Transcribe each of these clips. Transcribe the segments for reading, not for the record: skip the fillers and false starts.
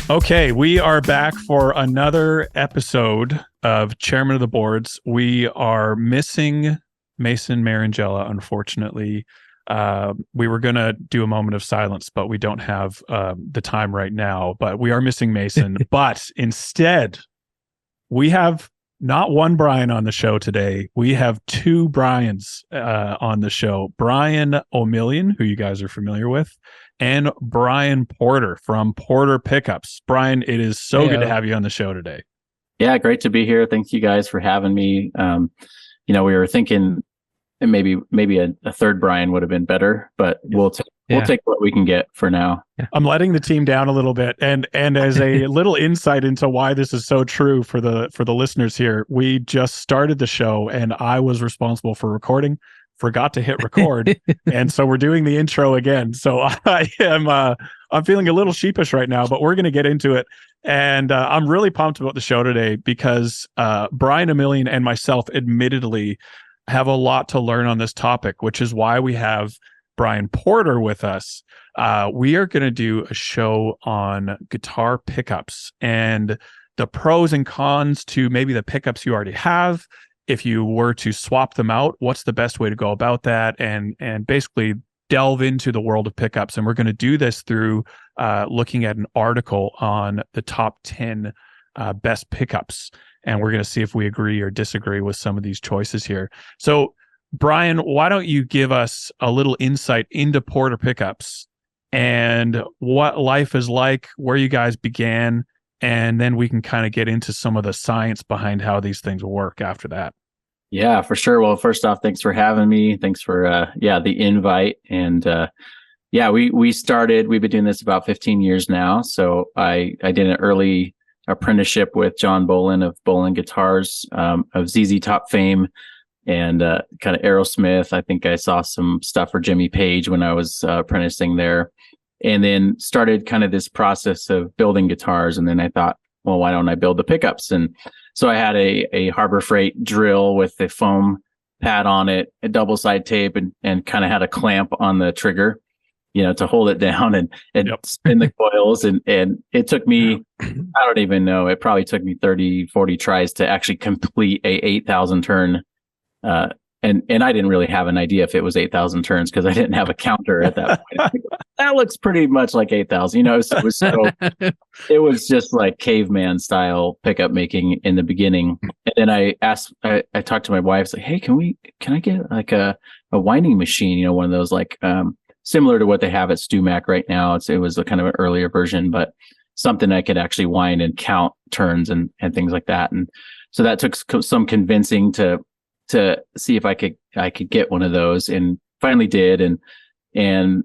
Okay, we are back for another episode of Chairmen of the Boards. We are missing Mason Marangella, unfortunately. We were going to do a moment of silence, but we don't have the time right now. But we are missing Mason. But instead, we have not one Brian on the show today. We have two Brians on the show. Brian Omilion, who you guys are familiar with, and Brian Porter from Porter Pickups. Brian, it is so good to have you on the show today. Yeah, great to be here. Thank you guys for having me. We were thinking maybe a third Brian would have been better, but we'll take what we can get for now. I'm letting the team down a little bit, and as a little insight into why this is so true for the listeners here, we just started the show, and I was responsible for recording. Forgot to hit record, and so we're doing the intro again. So I'm feeling a little sheepish right now, but we're going to get into it. And I'm really pumped about the show today because Brian Omilion and myself admittedly have a lot to learn on this topic, which is why we have Brian Porter with us. We are going to do a show on guitar pickups and the pros and cons to maybe the pickups you already have. If you were to swap them out, what's the best way to go about that? And basically delve into the world of pickups. And we're going to do this through looking at an article on the top 10 best pickups. And we're going to see if we agree or disagree with some of these choices here. So, Brian, why don't you give us a little insight into Porter Pickups and what life is like, where you guys began, and then we can kind of get into some of the science behind how these things work after that. Yeah, for sure. Well, first off, thanks for having me. Thanks for the invite. And we've been doing this about 15 years now. So I did an early apprenticeship with John Bolin of Bolin Guitars, of ZZ Top fame, and kind of Aerosmith. I think I saw some stuff for Jimmy Page when I was apprenticing there. And then started kind of this process of building guitars. And then I thought, well, why don't I build the pickups? And so I had a Harbor Freight drill with a foam pad on it, a double side tape, and kind of had a clamp on the trigger, to hold it down and spin the coils. And it took me, I don't even know, it probably took me 30, 40 tries to actually complete a 8,000 turn. And I didn't really have an idea if it was 8,000 turns because I didn't have a counter at that point. That looks pretty much like 8,000. It was just like caveman style pickup making in the beginning. And then I talked to my wife, like, hey, can I get like a winding machine? One of those like similar to what they have at StewMac right now. It was a kind of an earlier version, but something I could actually wind and count turns and things like that. And so that took some convincing to see if I could get one of those, and finally did, and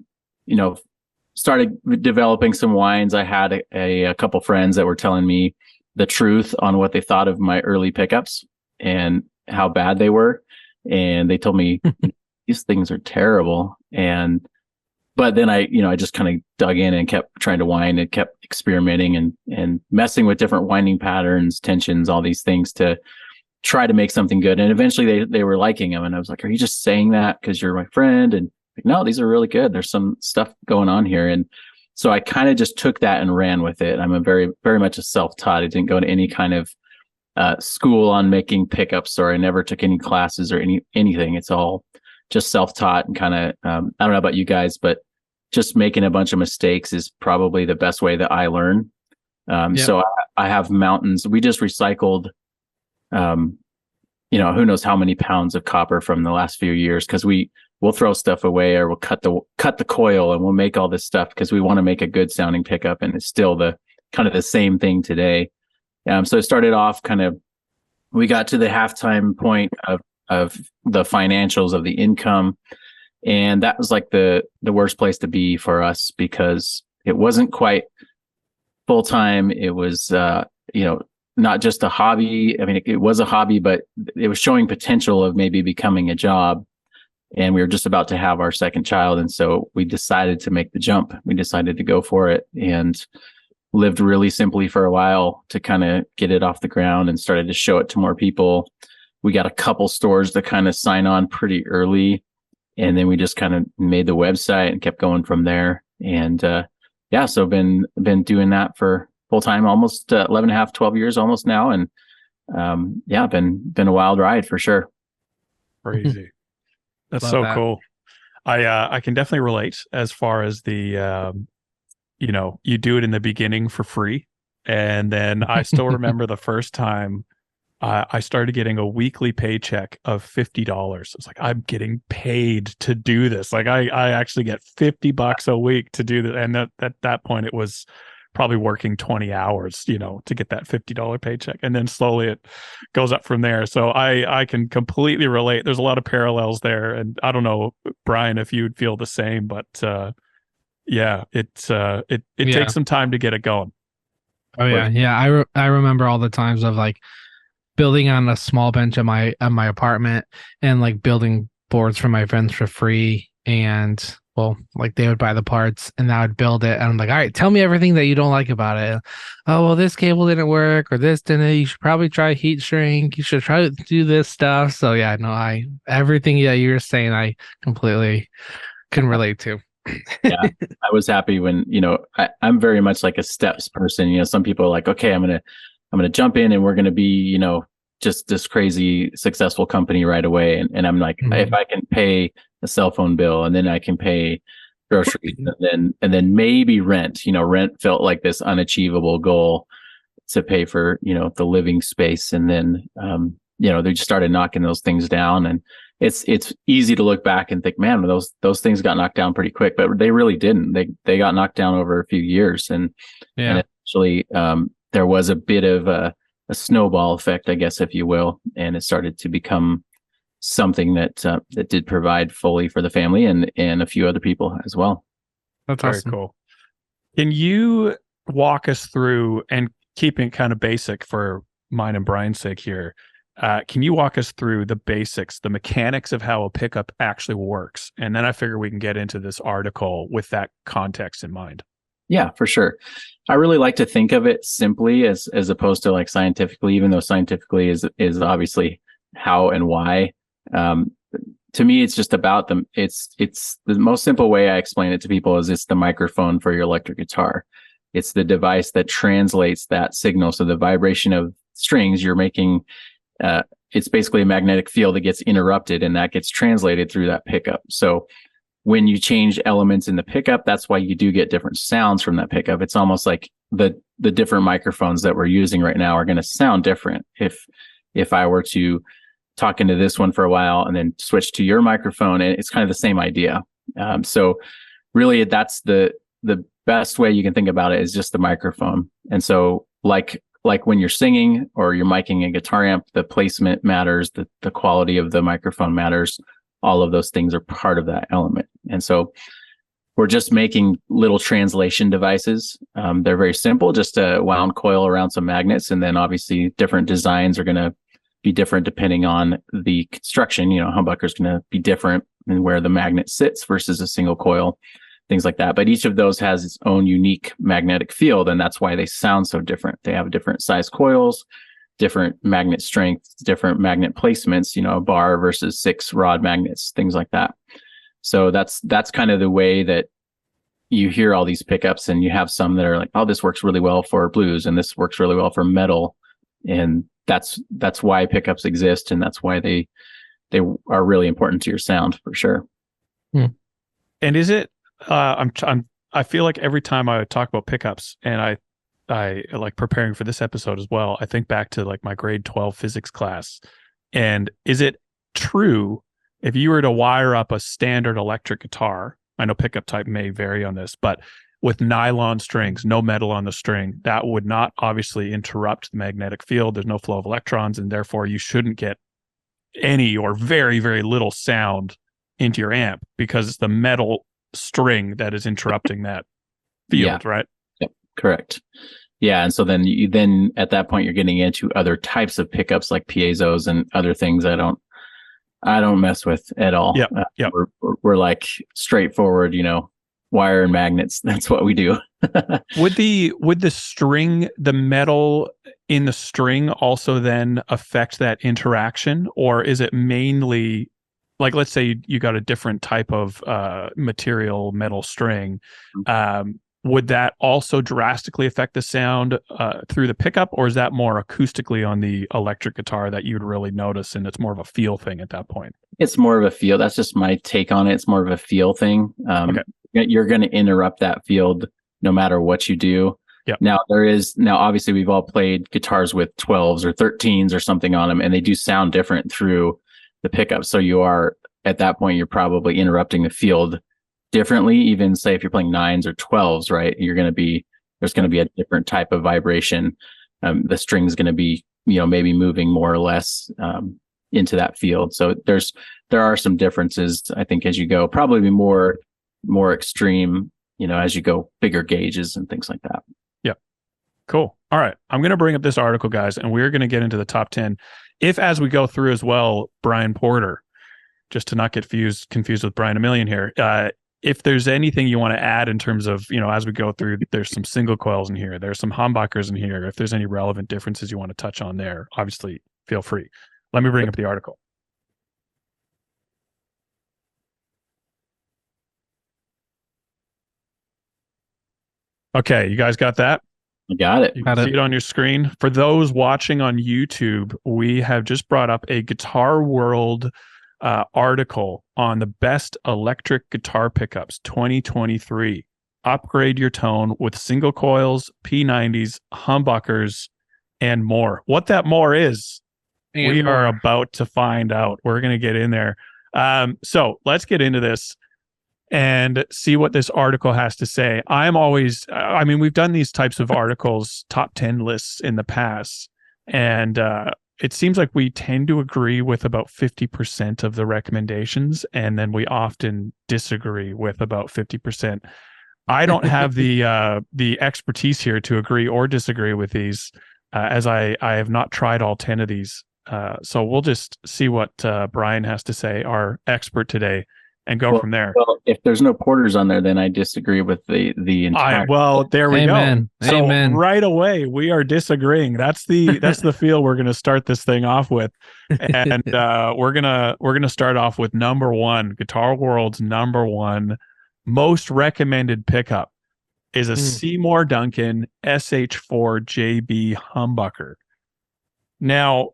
started developing some winds. I had a couple friends that were telling me the truth on what they thought of my early pickups and how bad they were, and they told me these things are terrible. But then I just kind of dug in and kept trying to wind and kept experimenting and messing with different winding patterns, tensions, all these things to try to make something good. And eventually they were liking them. And I was like, are you just saying that because you're my friend? And like, no, these are really good. There's some stuff going on here. And so I kind of just took that and ran with it. I'm a very, very much a self-taught. I didn't go to any kind of school on making pickups, or I never took any classes or anything. It's all just self-taught and kind of, I don't know about you guys, but just making a bunch of mistakes is probably the best way that I learn. So I have mountains. We just recycled who knows how many pounds of copper from the last few years, because we'll throw stuff away, or we'll cut the coil, and we'll make all this stuff because we want to make a good sounding pickup, and it's still the kind of the same thing today. So it started off we got to the halftime point of the financials of the income, and that was like the worst place to be for us, because it wasn't quite full time. It was not just a hobby. I mean, it was a hobby, but it was showing potential of maybe becoming a job. And we were just about to have our second child. And so we decided to make the jump. We decided to go for it, and lived really simply for a while to kind of get it off the ground, and started to show it to more people. We got a couple stores to kind of sign on pretty early. And then we just kind of made the website and kept going from there. And so been doing that for full time, almost 11 and a half, 12 years almost now. And yeah, been a wild ride for sure. Crazy. That's Love so that. cool. I can definitely relate as far as the, you do it in the beginning for free. And then I still remember the first time I started getting a weekly paycheck of $50. It's like, I'm getting paid to do this. Like I actually get $50 a week to do that. And at that point it was probably working 20 hours, to get that $50 paycheck. And then slowly it goes up from there. So I can completely relate. There's a lot of parallels there. And I don't know, Brian, if you'd feel the same, but yeah, it takes some time to get it going. Oh yeah. Yeah. I remember all the times of like building on a small bench at my apartment and like building boards for my friends for free. And well, like they would buy the parts and I would build it. And I'm like, all right, tell me everything that you don't like about it. Oh, well, this cable didn't work or this didn't. You should probably try heat shrink. You should try to do this stuff. So yeah, no, everything that you're saying, I completely can relate to. Yeah, I was happy when, I'm very much like a steps person. Some people are like, okay, I'm going to jump in and we're going to be, just this crazy successful company right away. And I'm like, if I can pay a cell phone bill and then I can pay groceries and then maybe rent, rent felt like this unachievable goal to pay for, the living space. And then, they just started knocking those things down, and it's easy to look back and think, man, those things got knocked down pretty quick, but they really didn't. They got knocked down over a few years. And actually, there was a bit of a snowball effect, I guess, if you will. And it started to become something that did provide fully for the family and a few other people as well. That's very awesome. Cool. Can you walk us through, and keeping it kind of basic for mine and Brian's sake here, can you walk us through the basics, the mechanics of how a pickup actually works? And then I figure we can get into this article with that context in mind. Yeah, for sure. I really like to think of it simply as opposed to like scientifically, even though scientifically is obviously how and why. To me, it's just about them. It's the most simple way I explain it to people is it's the microphone for your electric guitar. It's the device that translates that signal. So the vibration of strings you're making, it's basically a magnetic field that gets interrupted and that gets translated through that pickup. So when you change elements in the pickup, that's why you do get different sounds from that pickup. It's almost like the different microphones that we're using right now are going to sound different. If I were to talk into this one for a while and then switch to your microphone, it's kind of the same idea. So really that's the best way you can think about it is just the microphone. And so like when you're singing or you're miking a guitar amp, the placement matters, the quality of the microphone matters. All of those things are part of that element. And so we're just making little translation devices. They're very simple, just a wound coil around some magnets. And then obviously different designs are going to be different depending on the construction. Humbucker is going to be different in where the magnet sits versus a single coil, things like that. But each of those has its own unique magnetic field. And that's why they sound so different. They have different size coils, different magnet strength, different magnet placements, a bar versus 6 rod magnets, things like that. So that's kind of the way that you hear all these pickups, and you have some that are like, oh, this works really well for blues and this works really well for metal. And that's why pickups exist, and that's why they are really important to your sound for sure. And is it I feel like every time I talk about pickups, and I like preparing for this episode as well, I think back to like my grade 12 physics class. And is it true if you were to wire up a standard electric guitar, I know pickup type may vary on this, but with nylon strings, no metal on the string, that would not obviously interrupt the magnetic field. There's no flow of electrons, and therefore you shouldn't get any or very, very little sound into your amp because it's the metal string that is interrupting that field, right? Yep, correct. Yeah, and so then at that point you're getting into other types of pickups like piezos and other things I don't mess with at all. Yeah. We're like straightforward, wire and magnets. That's what we do. Would the string, the metal in the string also then affect that interaction, or is it mainly like, let's say you got a different type of material, metal string, would that also drastically affect the sound through the pickup, or is that more acoustically on the electric guitar that you'd really notice, and it's more of a feel thing at that point? It's more of a feel. That's just my take on it. It's more of a feel thing. Okay. You're going to interrupt that field no matter what you do. Yep. Now obviously we've all played guitars with 12s or 13s or something on them, and they do sound different through the pickup. So you are, at that point, you're probably interrupting the field differently. Even say if you're playing 9s or 12s, right? There's going to be a different type of vibration. The string's going to be, maybe moving more or less into that field. So there are some differences, I think, as you go, probably more extreme, as you go bigger gauges and things like that. Yep. Cool. All right. I'm going to bring up this article, guys, and we're going to get into the top 10. If, as we go through as well, Brian Porter, just to not get confused with Brian Omilion here, if there's anything you want to add in terms of, as we go through, there's some single coils in here, there's some humbuckers in here. If there's any relevant differences you want to touch on there, obviously feel free. Let me bring up the article. Okay, you guys got that? I got it. You can see it on your screen. For those watching on YouTube, we have just brought up a Guitar World article on the best electric guitar pickups 2023. Upgrade your tone with single coils, P90s, humbuckers, and more. What that more is, we are about to find out. We're going to get in there. So let's get into this and see what this article has to say. We've done these types of articles, top 10 lists in the past, and it seems like we tend to agree with about 50% of the recommendations, and then we often disagree with about 50%. I don't have the expertise here to agree or disagree with these, as I have not tried all 10 of these. So we'll just see what Brian has to say, our expert today, and go from there. Well, if there's no Porters on there, then I disagree with the entire. There we Amen. go. So Amen. right away we are disagreeing. That's the feel we're going to start this thing off with, and we're gonna start off with number one. Guitar World's number one most recommended pickup is a Seymour Duncan SH4 JB humbucker. Now,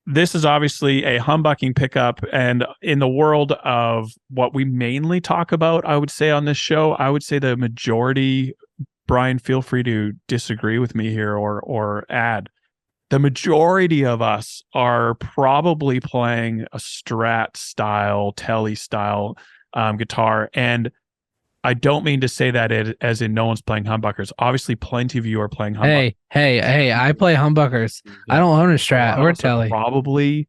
this is obviously a humbucking pickup, and in the world of what we mainly talk about, I would say on this show, I would say the majority, Brian, feel free to disagree with me here or add. The majority of us are probably playing a Strat style, Tele style guitar, and I don't mean to say that as in no one's playing humbuckers. Obviously, plenty of you are playing humbuckers. Hey, I play humbuckers. I don't own a Strat or Tele. Probably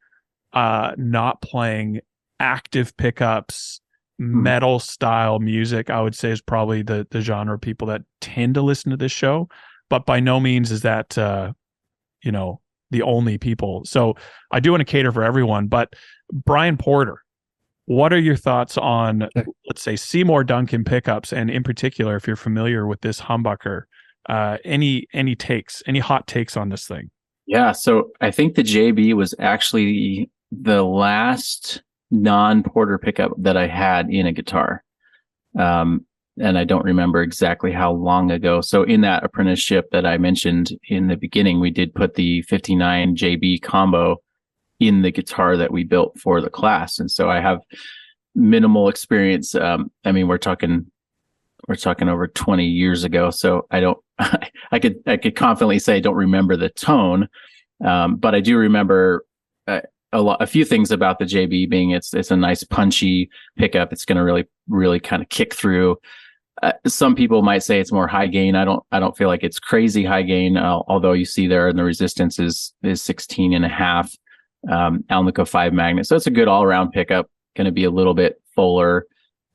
not playing active pickups, metal style music, I would say, is probably the genre of people that tend to listen to this show. But by no means is that, the only people. So I do want to cater for everyone. But Brian Porter, what are your thoughts on, let's say, Seymour Duncan pickups, and in particular, if you're familiar with this humbucker, any hot takes on this thing? Yeah, so I think the JB was actually the last non-Porter pickup that I had in a guitar, and I don't remember exactly how long ago. So in that apprenticeship that I mentioned in the beginning, we did put the 59 JB combo in the guitar that we built for the class. And so I have minimal experience. We're talking over 20 years ago. So I could confidently say I don't remember the tone. But I do remember a few things about the JB being it's a nice punchy pickup. It's going to really, really kind of kick through. Some people might say it's more high gain. I don't feel like it's crazy high gain. Although you see there, and the resistance is 16 and a half. Alnico 5 magnet. So it's a good all-around pickup, going to be a little bit fuller.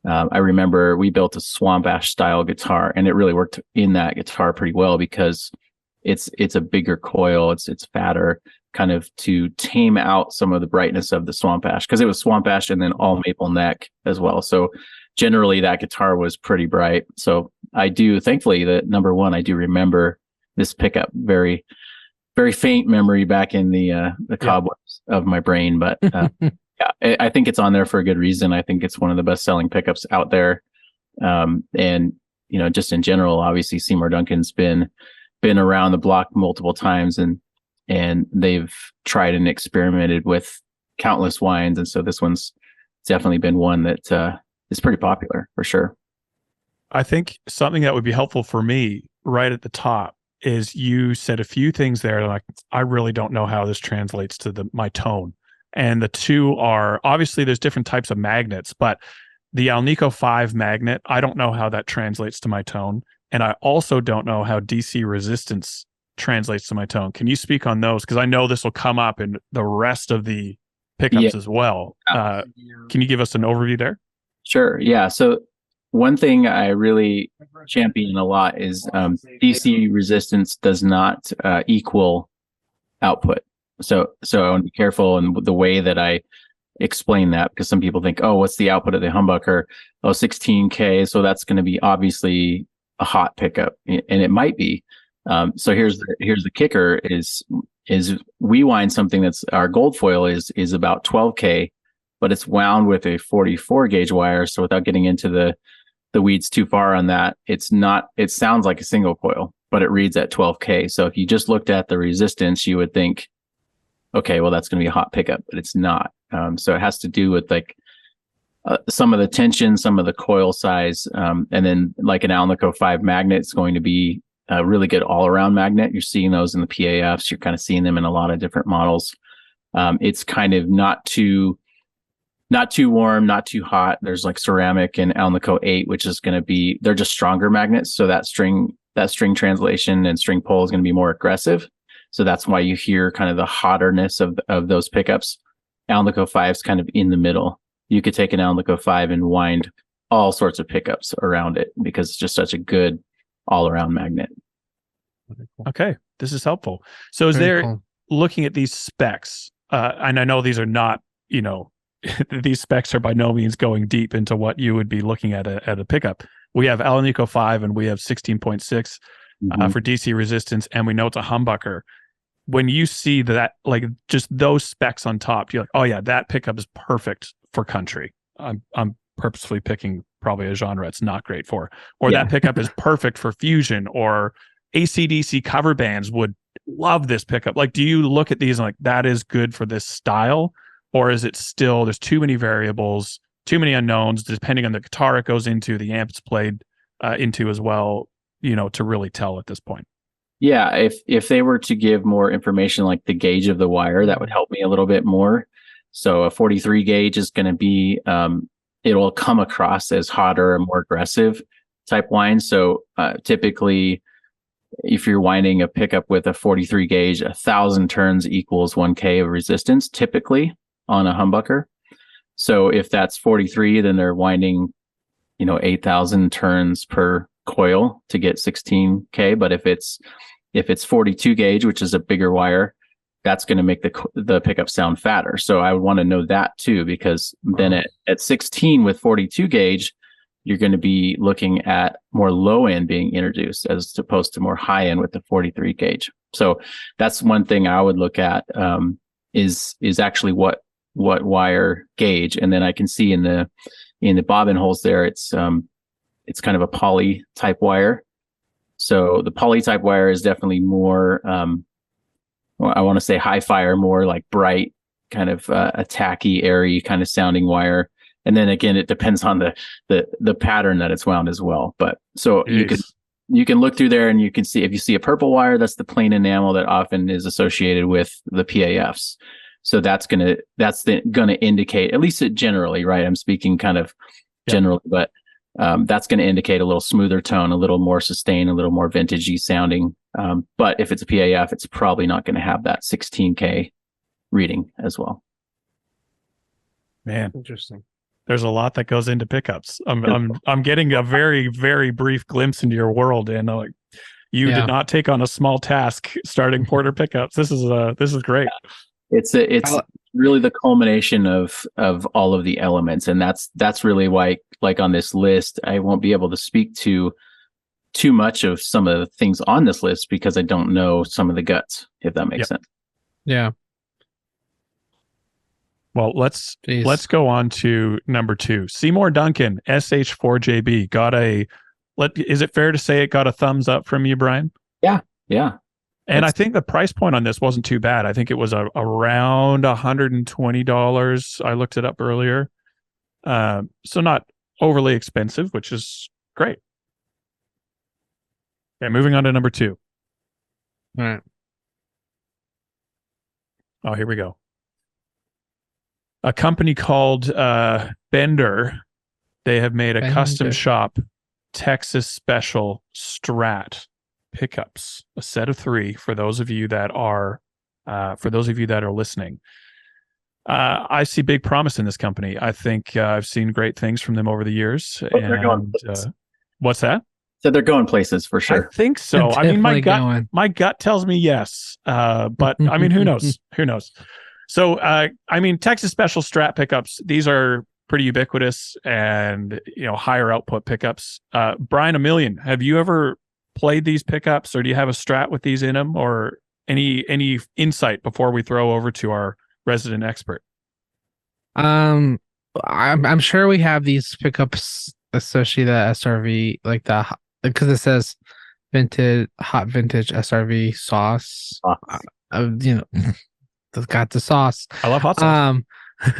I remember we built a Swamp Ash style guitar, and it really worked in that guitar pretty well because it's a bigger coil, it's fatter, kind of to tame out some of the brightness of the Swamp Ash, because it was Swamp Ash and then all maple neck as well. So generally that guitar was pretty bright. So thankfully, that number one, I do remember this pickup very faint memory back in the cobwebs of my brain, but I think it's on there for a good reason. I think it's one of the best selling pickups out there, and just in general, obviously Seymour Duncan's been around the block multiple times, and they've tried and experimented with countless wines. And so this one's definitely been one that is pretty popular for sure. I think something that would be helpful for me right at the top is you said a few things there like, I really don't know how this translates to my tone. And the two are, obviously there's different types of magnets, but the Alnico 5 magnet, I don't know how that translates to my tone. And I also don't know how DC resistance translates to my tone. Can you speak on those? Because I know this will come up in the rest of the pickups as well. Can you give us an overview there? Sure. Yeah. So one thing I really champion a lot is DC resistance does not equal output. So I want to be careful in the way that I explain that, because some people think, oh, what's the output of the humbucker? Oh, 16K. So that's going to be obviously a hot pickup, and it might be. So here's the kicker is we wind something that's our gold foil is about 12K, but it's wound with a 44 gauge wire. So without getting into the weeds too far on that, it sounds like a single coil, but it reads at 12K. So if you just looked at the resistance, you would think, okay, well, that's going to be a hot pickup, but it's not. So it has to do with like some of the tension, some of the coil size, and then like an Alnico 5 magnet, it's going to be a really good all-around magnet. You're seeing those in the PAFs. You're kind of seeing them in a lot of different models. It's kind of not too warm, not too hot. There's like ceramic and Alnico 8, which is going to be, they're just stronger magnets. So that string translation and string pull is going to be more aggressive. So that's why you hear kind of the hotterness of those pickups. Alnico 5 is kind of in the middle. You could take an Alnico 5 and wind all sorts of pickups around it because it's just such a good all-around magnet. Okay, this is helpful. So is Very there, cool. looking at these specs, and I know these are not, these specs are by no means going deep into what you would be looking at a pickup. We have Alnico 5 and we have 16.6 for DC resistance, and we know it's a humbucker. When you see that, like just those specs on top, you're like, oh yeah, that pickup is perfect for country. I'm purposefully picking probably a genre it's not great for. Or that pickup is perfect for fusion, or AC/DC cover bands would love this pickup. Like, do you look at these and like, that is good for this style? Or is it still, there's too many variables, too many unknowns, depending on the guitar it goes into, the amp it's played into as well, to really tell at this point? Yeah, if they were to give more information like the gauge of the wire, that would help me a little bit more. So a 43 gauge is going to be, it'll come across as hotter and more aggressive type wind. So typically, if you're winding a pickup with a 43 gauge, 1,000 turns equals 1K of resistance, typically on a humbucker. So if that's 43, then they're winding, 8,000 turns per coil to get 16K. But if it's 42 gauge, which is a bigger wire, that's going to make the pickup sound fatter. So I would want to know that too, because then at 16 with 42 gauge, you're going to be looking at more low end being introduced as opposed to more high end with the 43 gauge. So that's one thing I would look at, is actually what wire gauge. And then I can see in the bobbin holes there, it's kind of a poly type wire. So the poly type wire is definitely more, I want to say high fire, more like bright, kind of a tacky, airy kind of sounding wire. And then again, it depends on the pattern that it's wound as well. But so you can look through there and you can see, if you see a purple wire, that's the plain enamel that often is associated with the PAFs. So that's gonna indicate, at least generally, right? I'm speaking kind of generally, but that's going to indicate a little smoother tone, a little more sustained, a little more vintagey sounding. But if it's a PAF, it's probably not going to have that 16K reading as well. Man, Interesting. there's a lot that goes into pickups. I'm getting a very, very brief glimpse into your world, and you did not take on a small task starting Porter pickups. This is great. It's really the culmination of all of the elements, and that's really why, like on this list, I won't be able to speak to too much of some of the things on this list because I don't know some of the guts, if that makes sense. Yeah. Well, let's go on to number 2. Seymour Duncan, SH4JB, got a is it fair to say it got a thumbs up from you, Brian? Yeah. And I think the price point on this wasn't too bad. I think it was around $120. I looked it up earlier. So not overly expensive, which is great. Okay, moving on to number 2. All right. Oh, here we go. A company called Bender. They have made a custom shop Texas Special Strat pickups, a set of 3 for those of you that are listening. I see big promise in this company. I think I've seen great things from them over the years. What's that? So they're going places for sure. I think so. I mean, my gut tells me yes. But I mean, who knows? Who knows? So, I mean, Texas Special Strat pickups, these are pretty ubiquitous and, higher output pickups. Brian, Omilion, have you ever played these pickups, or do you have a Strat with these in them, or any insight before we throw over to our resident expert? I'm sure we have these pickups, especially the SRV, like because it says hot vintage SRV sauce. Got the sauce. I love hot sauce.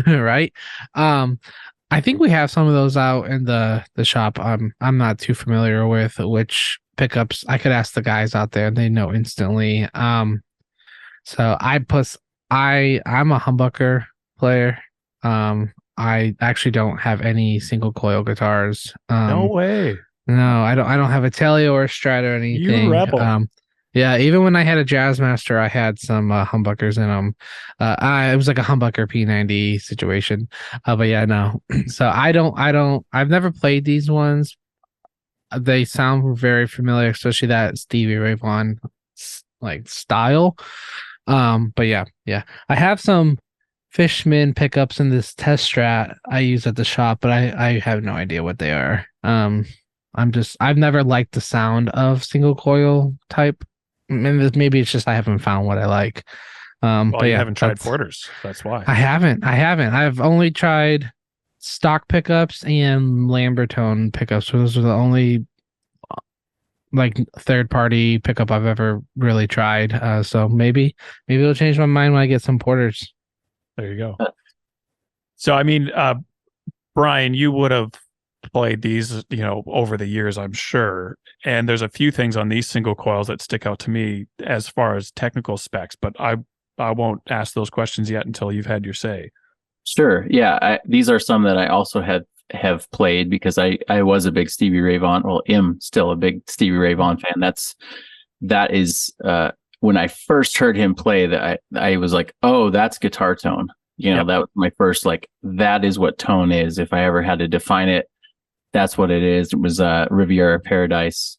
Right. I think we have some of those out in the shop. I'm not too familiar with which pickups. I could ask the guys out there; they know instantly. So I'm a humbucker player. I actually don't have any single coil guitars. No way. No, I don't have a Tele or a Strat or anything. You rebel. Yeah, even when I had a Jazzmaster, I had some humbuckers in them. It was like a humbucker P90 situation. But yeah, no. So I've never played these ones. They sound very familiar, especially that Stevie Ray Vaughan like style. But yeah. I have some Fishman pickups in this test Strat I use at the shop, but I have no idea what they are. I've never liked the sound of single coil type. Maybe it's just I haven't found what I like. But you haven't tried Porters. That's why. I haven't. I've only tried stock pickups and Lambertone pickups. So those are the only like third party pickup I've ever really tried. So maybe it'll change my mind when I get some Porters. There you go. So I mean, Brian, you would have played these, over the years, I'm sure. And there's a few things on these single coils that stick out to me as far as technical specs, but I won't ask those questions yet until you've had your say. Sure. Yeah. These are some that I also have played because I was a big Stevie Ray Vaughan. Well, am still a big Stevie Ray Vaughan fan. That is when I first heard him play that I was like, oh, that's guitar tone. That was my first, that is what tone is. If I ever had to define it, that's what it is. It was Riviera Paradise.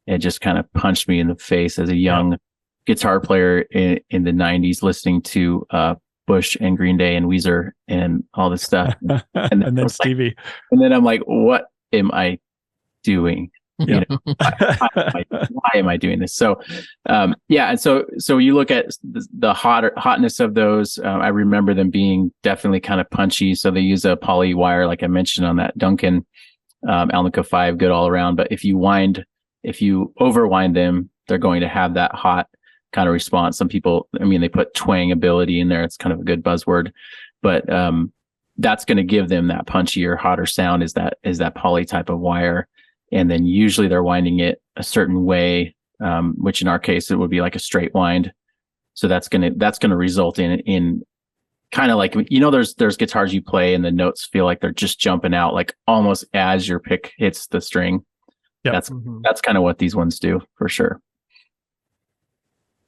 It just kind of punched me in the face as a young guitar player in the 90s, listening to Bush and Green Day and Weezer and all this stuff. And then Stevie. And then I'm like, what am I doing? Why am I doing this? So, and so you look at the hotness of those. I remember them being definitely kind of punchy. So they use a poly wire, like I mentioned on that Duncan Alnica 5, good all around. But if you overwind them, they're going to have that hot kind of response. Some people, they put twang ability in there. It's kind of a good buzzword, but that's going to give them that punchier, hotter sound. Is that poly type of wire. And then usually they're winding it a certain way, which in our case, it would be like a straight wind. So that's going to result in kind of like, there's guitars you play and the notes feel like they're just jumping out, like almost as your pick hits the string. Yep. That's kind of what these ones do for sure.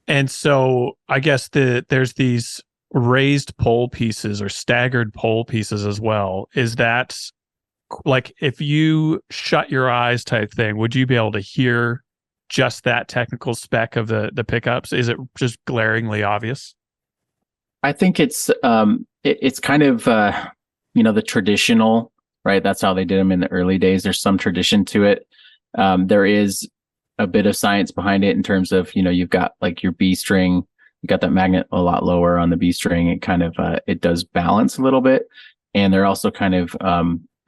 And so I guess there's these raised pole pieces or staggered pole pieces as well. Is that like, if you shut your eyes type thing, would you be able to hear just that technical spec of the pickups? Is it just glaringly obvious? I think it's kind of the traditional, right? That's how they did them in the early days. There's some tradition to it. There is a bit of science behind it in terms of, you've got like your B string, you got that magnet a lot lower on the B string. It kind of it does balance a little bit, and they're also kind of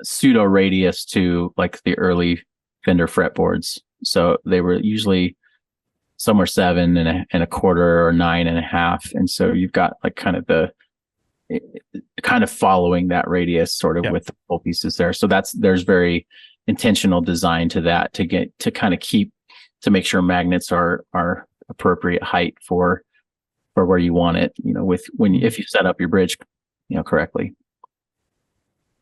pseudo radius to like the early Fender fretboards. So they were usually somewhere 7.25 or 9.5. And so you've got like kind of following that radius sort of with the full pieces there. So there's very intentional design to that to kind of keep, to make sure magnets are appropriate height for where you want it, if you set up your bridge, correctly.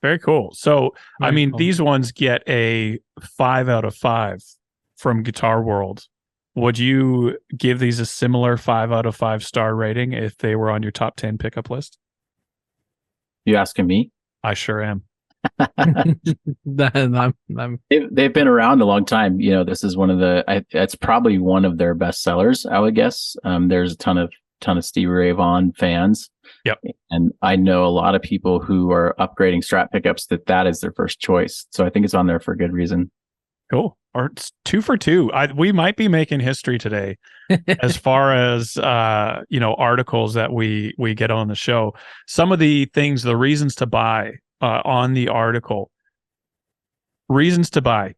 Very cool. So, Very cool. These ones get a 5 out of 5 from Guitar World. Would you give these a similar 5 out of 5 star rating if they were on your top 10 pickup list? You asking me? I sure am. They've been around a long time. This is it's probably one of their best sellers, I would guess. There's a ton of Stevie Ray Vaughan fans. Yep. And I know a lot of people who are upgrading Strat pickups that is their first choice. So I think it's on there for good reason. Cool. Or it's 2 for 2. We might be making history today as far as articles that we get on the show. Some of the things, the reasons to buy on the article. Reasons to buy: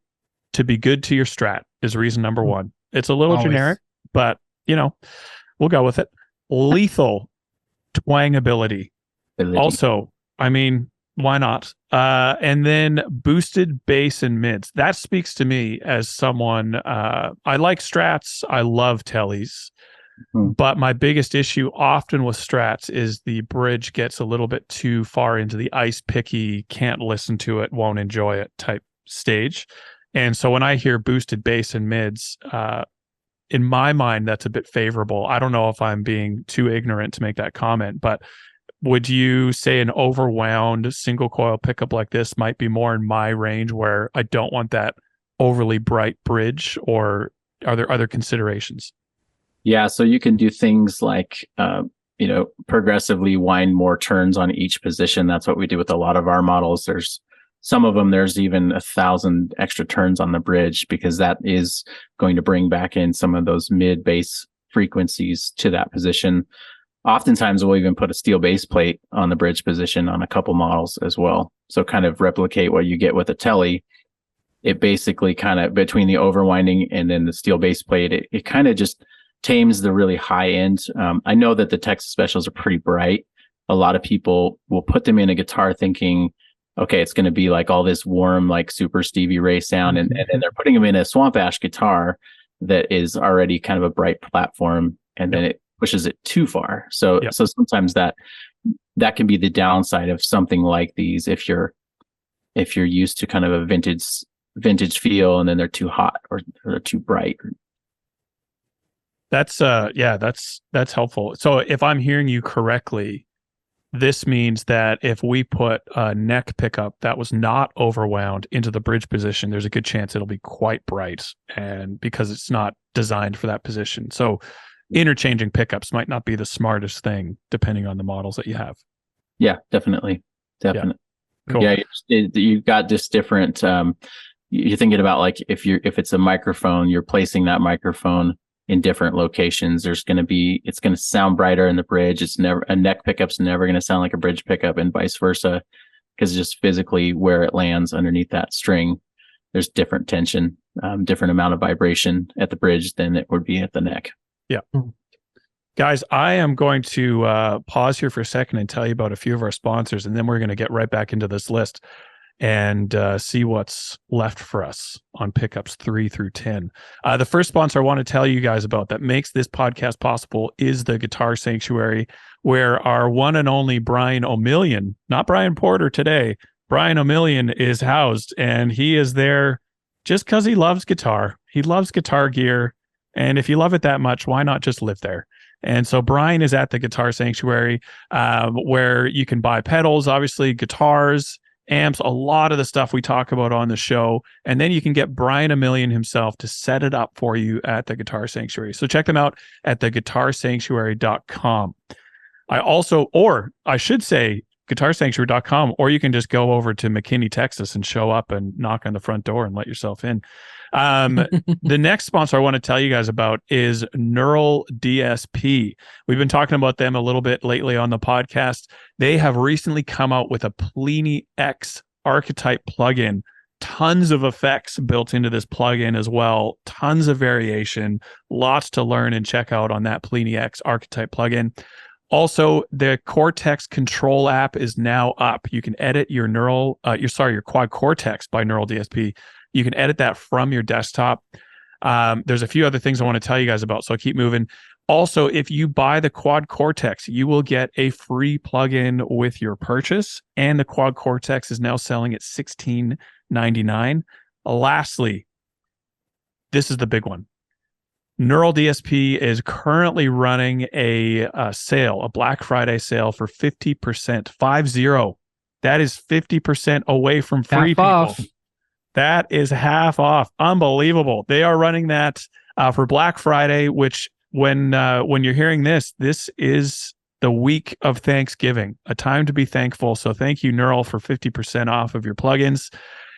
to be good to your Strat is reason number 1. It's a little generic, but we'll go with it. Lethal twang ability. Also, why not? And then boosted bass and mids. That speaks to me as someone, I like Strats. I love Tellys. But my biggest issue often with Strats is the bridge gets a little bit too far into the ice picky, can't listen to it, won't enjoy it type stage. And so when I hear boosted bass and mids, in my mind, that's a bit favorable. I don't know if I'm being too ignorant to make that comment, but would you say an overwound single coil pickup like this might be more in my range where I don't want that overly bright bridge, or are there other considerations? Yeah, so you can do things like, progressively wind more turns on each position. That's what we do with a lot of our models. There's some of them, there's even 1,000 extra turns on the bridge, because that is going to bring back in some of those mid bass frequencies to that position. Oftentimes we'll even put a steel base plate on the bridge position on a couple models as well. So kind of replicate what you get with a Telly. It basically kind of, between the overwinding and then the steel base plate, it kind of just tames the really high end. I know that the Texas Specials are pretty bright. A lot of people will put them in a guitar thinking, okay, it's going to be like all this warm, like super Stevie Ray sound. And then they're putting them in a Swamp Ash guitar that is already kind of a bright platform. And then it pushes it too far. So sometimes that can be the downside of something like these. If you're used to kind of a vintage feel, and then they're too hot or they're too bright. That's helpful. So if I'm hearing you correctly, this means that if we put a neck pickup that was not overwound into the bridge position, there's a good chance it'll be quite bright, and because it's not designed for that position. So interchanging pickups might not be the smartest thing depending on the models that you have. Yeah, definitely. Yeah. Cool. Yeah, you've got just different, you're thinking about like if it's a microphone, you're placing that microphone in different locations. It's going to sound brighter in the bridge. A neck pickup's never going to sound like a bridge pickup, and vice versa, because just physically where it lands underneath that string, there's different tension, different amount of vibration at the bridge than it would be at the neck. Yeah. Guys, I am going to pause here for a second and tell you about a few of our sponsors, and then we're going to get right back into this list and see what's left for us on pickups 3 through 10. The first sponsor I want to tell you guys about that makes this podcast possible is the Guitar Sanctuary, where our one and only Brian Omilion, not Brian Porter today, Brian Omilion is housed, and he is there just because he loves guitar. He loves guitar gear, and if you love it that much, why not just live there? And so Brian is at the Guitar Sanctuary, where you can buy pedals, obviously guitars, amps, a lot of the stuff we talk about on the show. And then you can get Brian Omilion himself to set it up for you at the Guitar Sanctuary. So check them out at theguitarsanctuary.com. I should say guitarsanctuary.com, or you can just go over to McKinney, Texas and show up and knock on the front door and let yourself in. The next sponsor I want to tell you guys about is Neural DSP. We've been talking about them a little bit lately on the podcast. They have recently come out with a Plini X archetype plugin tons of effects built into this plugin as well. Tons of variation, lots to learn and check out on that Plini X archetype plugin. Also, the Cortex control app is now up. You can edit your your quad cortex by Neural DSP. You can edit that from your desktop. There's a few other things I want to tell you guys about, so I'll keep moving. Also, if you buy the Quad Cortex, you will get a free plugin with your purchase, and the Quad Cortex is now selling at $16.99. Lastly, this is the big one. Neural DSP is currently running a sale, a Black Friday sale for 50%, 50. That is 50% away from free, Half people. off. That is half off. Unbelievable. They are running that for Black Friday, which when you're hearing this is the week of Thanksgiving, a time to be thankful. So thank you, Neural, for 50% off of your plugins.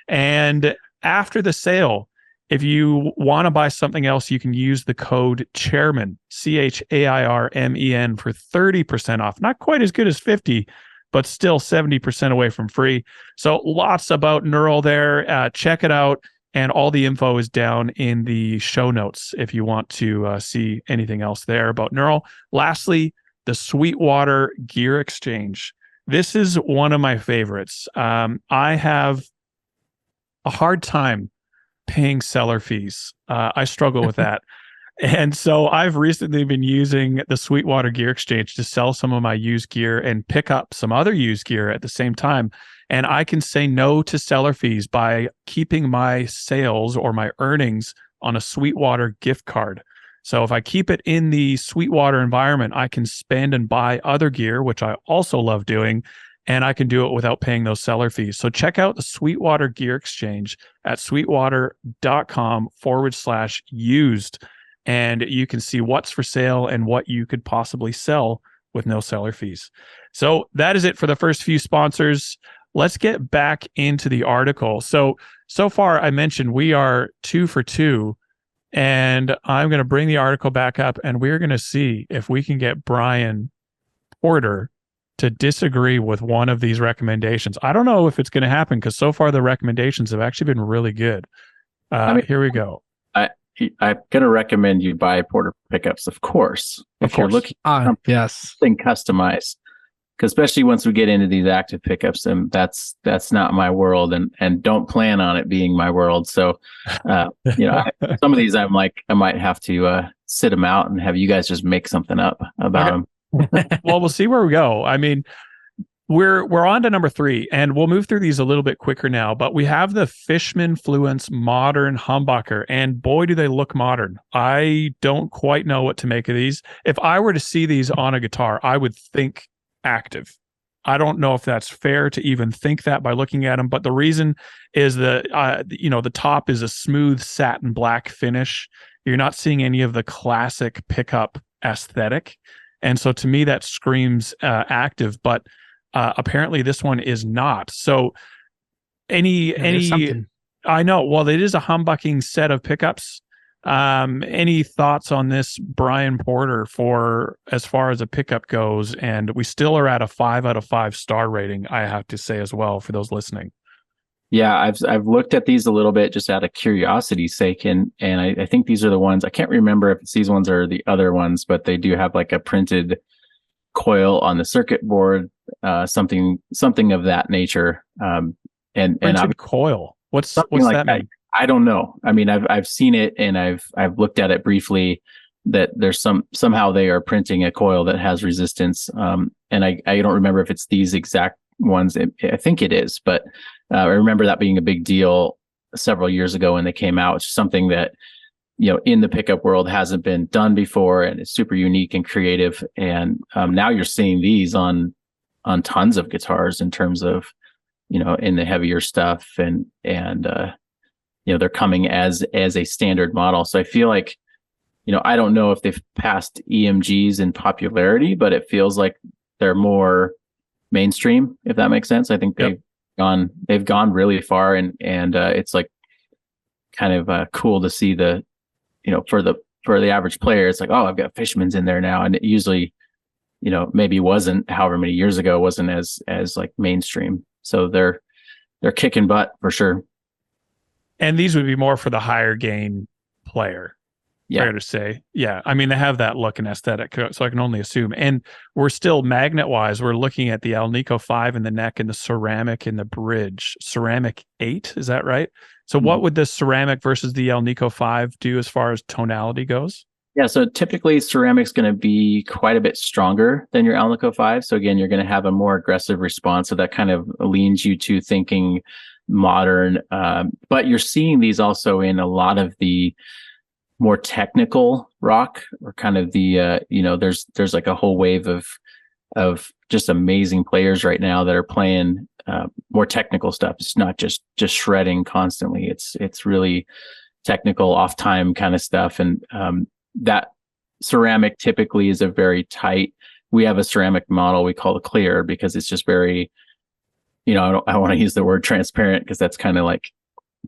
And after the sale, if you want to buy something else, you can use the code Chairmen, CHAIRMEN, for 30% off. Not quite as good as 50, but still 70% away from free. So lots about Neural there. Check it out. And all the info is down in the show notes if you want to see anything else there about Neural. Lastly, the Sweetwater Gear Exchange. This is one of my favorites. I have a hard time paying seller fees. I struggle with that. And so I've recently been using the Sweetwater Gear Exchange to sell some of my used gear and pick up some other used gear at the same time. And I can say no to seller fees by keeping my sales or my earnings on a Sweetwater gift card. So if I keep it in the Sweetwater environment, I can spend and buy other gear, which I also love doing, and I can do it without paying those seller fees. So check out the Sweetwater Gear Exchange at sweetwater.com/used. And you can see what's for sale and what you could possibly sell with no seller fees. So that is it for the first few sponsors. Let's get back into the article. So far I mentioned we are 2 for 2, and I'm going to bring the article back up, and we're going to see if we can get Brian Porter to disagree with one of these recommendations. I don't know if it's going to happen because so far the recommendations have actually been really good. Here we go. I'm going to recommend you buy Porter pickups, of course. If you're looking for something customized, because especially once we get into these active pickups, and that's not my world, and don't plan on it being my world. So, some of these I might have to sit them out and have you guys just make something up about them. Well, we'll see where we go. I mean, we're on to number 3, and we'll move through these a little bit quicker now, but we have the Fishman Fluence Modern Humbucker, and boy, do they look modern. I don't quite know what to make of these. If I were to see these on a guitar, I would think active. I don't know if that's fair to even think that by looking at them, but the reason is that, the top is a smooth satin black finish. You're not seeing any of the classic pickup aesthetic. And so to me, that screams active, but apparently this one is not. So I know, well, it is a humbucking set of pickups. Any thoughts on this, Brian Porter, for as far as a pickup goes? And we still are at a 5 out of 5 star rating, I have to say as well, for those listening. Yeah, I've looked at these a little bit just out of curiosity's sake, and I think these are the ones. I can't remember if it's these ones or the other ones, but they do have like a printed coil on the circuit board, something of that nature. And coil. What's like that mean? I don't know. I mean, I've seen it and I've looked at it briefly. That there's somehow they are printing a coil that has resistance. And I don't remember if it's these exact ones. I think it is, but I remember that being a big deal several years ago when they came out. It's something that, in the pickup world hasn't been done before, and it's super unique and creative. And now you're seeing these on tons of guitars in terms of, in the heavier stuff, and they're coming as a standard model. So I feel like, I don't know if they've passed EMGs in popularity, but it feels like they're more mainstream, if that makes sense. I think they've gone really far, and it's like kind of cool to see the, for the average player, it's like, oh, I've got Fishman's in there now, and it usually, maybe wasn't, however many years ago, wasn't as like mainstream. So they're kicking butt for sure. And these would be more for the higher gain player. Yeah. Fair to say. Yeah. I mean, they have that look and aesthetic, so I can only assume. And we're still magnet-wise, we're looking at the Alnico 5 in the neck and the ceramic in the bridge. Ceramic 8, is that right? So what would the ceramic versus the Alnico 5 do as far as tonality goes? Yeah, so typically ceramic's going to be quite a bit stronger than your Alnico 5. So again, you're going to have a more aggressive response. So that kind of leans you to thinking modern. But you're seeing these also in a lot of the more technical rock, or kind of the there's like a whole wave of just amazing players right now that are playing more technical stuff. It's not just shredding constantly. It's really technical off time kind of stuff. And that ceramic typically is a very tight. We have a ceramic model we call the clear, because it's just very, I don't want to use the word transparent because that's kind of like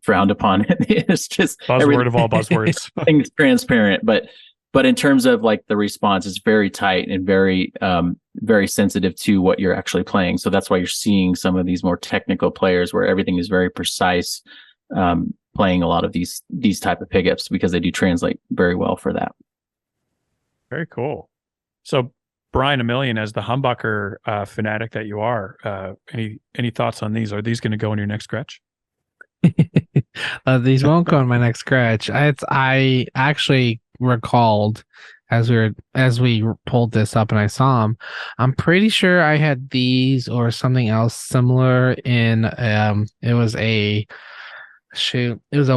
frowned upon. It's just buzzword of all buzzwords. Everything's transparent, but in terms of like the response, it's very tight and very very sensitive to what you're actually playing. So that's why you're seeing some of these more technical players where everything is very precise, playing a lot of these type of pickups, because they do translate very well for that. Very cool. So Brian Omilion, as the humbucker fanatic that you are, any thoughts on these? Are these going to go in your next scratch? These won't go in my next scratch. I actually recalled as we pulled this up and I saw them. I'm pretty sure I had these or something else similar in it was a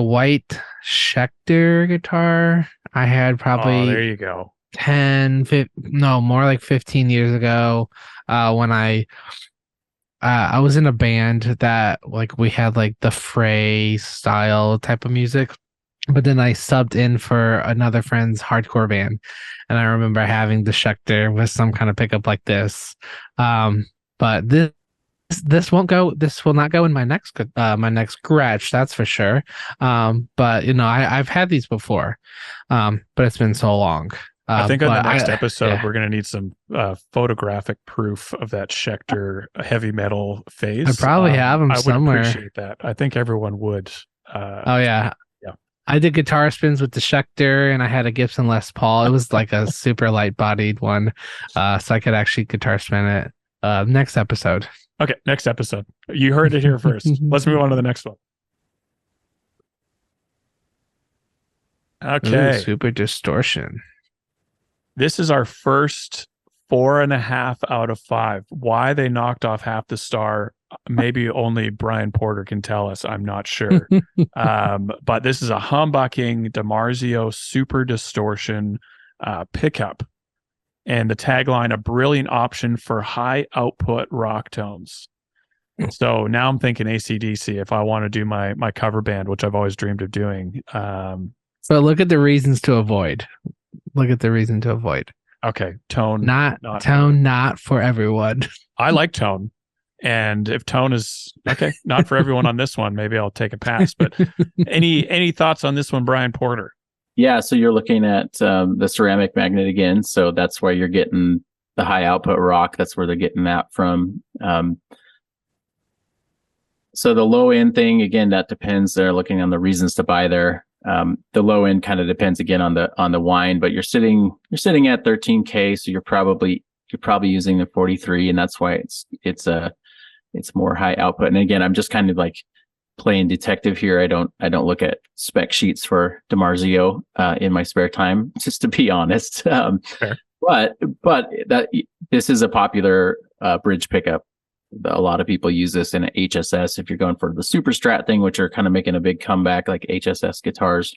white Schecter guitar. I had probably there you go. 15 years ago, when I was in a band that like we had like the fray style type of music, but then I subbed in for another friend's hardcore band, and I remember having the Schecter with some kind of pickup like this. But this will not go in my next scratch, that's for sure. But I've had these before, but it's been so long. I think on the next episode, we're going to need some photographic proof of that Schecter heavy metal phase. I probably have them somewhere. I would appreciate that. I think everyone would. Oh, yeah. I did guitar spins with the Schecter, and I had a Gibson Les Paul. It was like a super light-bodied one, so I could actually guitar spin it. Next episode. Okay, next episode. You heard it here first. Let's move on to the next one. Okay. Ooh, super distortion. This is our first 4.5 out of 5. Why they knocked off half the star, maybe only Brian Porter can tell us. I'm not sure. But this is a humbucking DiMarzio super distortion pickup. And the tagline, a brilliant option for high output rock tones. So now I'm thinking AC/DC if I want to do my cover band, which I've always dreamed of doing. So look at the reasons to avoid. Okay, tone. Not for everyone. I like tone. And if tone is okay, not for everyone on this one, maybe I'll take a pass. But any thoughts on this one, Brian Porter? Yeah, so you're looking at the ceramic magnet again. So that's why you're getting the high output rock. That's where they're getting that from. So the low end thing, again, that depends. They're looking on the reasons to buy there. The low end kind of depends again on the wine, but you're sitting at 13K, so you're probably using the 43, and that's why it's more high output. And again, I'm just kind of like playing detective here. I don't look at spec sheets for DiMarzio in my spare time, just to be honest. But this is a popular bridge pickup. A lot of people use this in HSS if you're going for the super strat thing, which are kind of making a big comeback, like HSS guitars.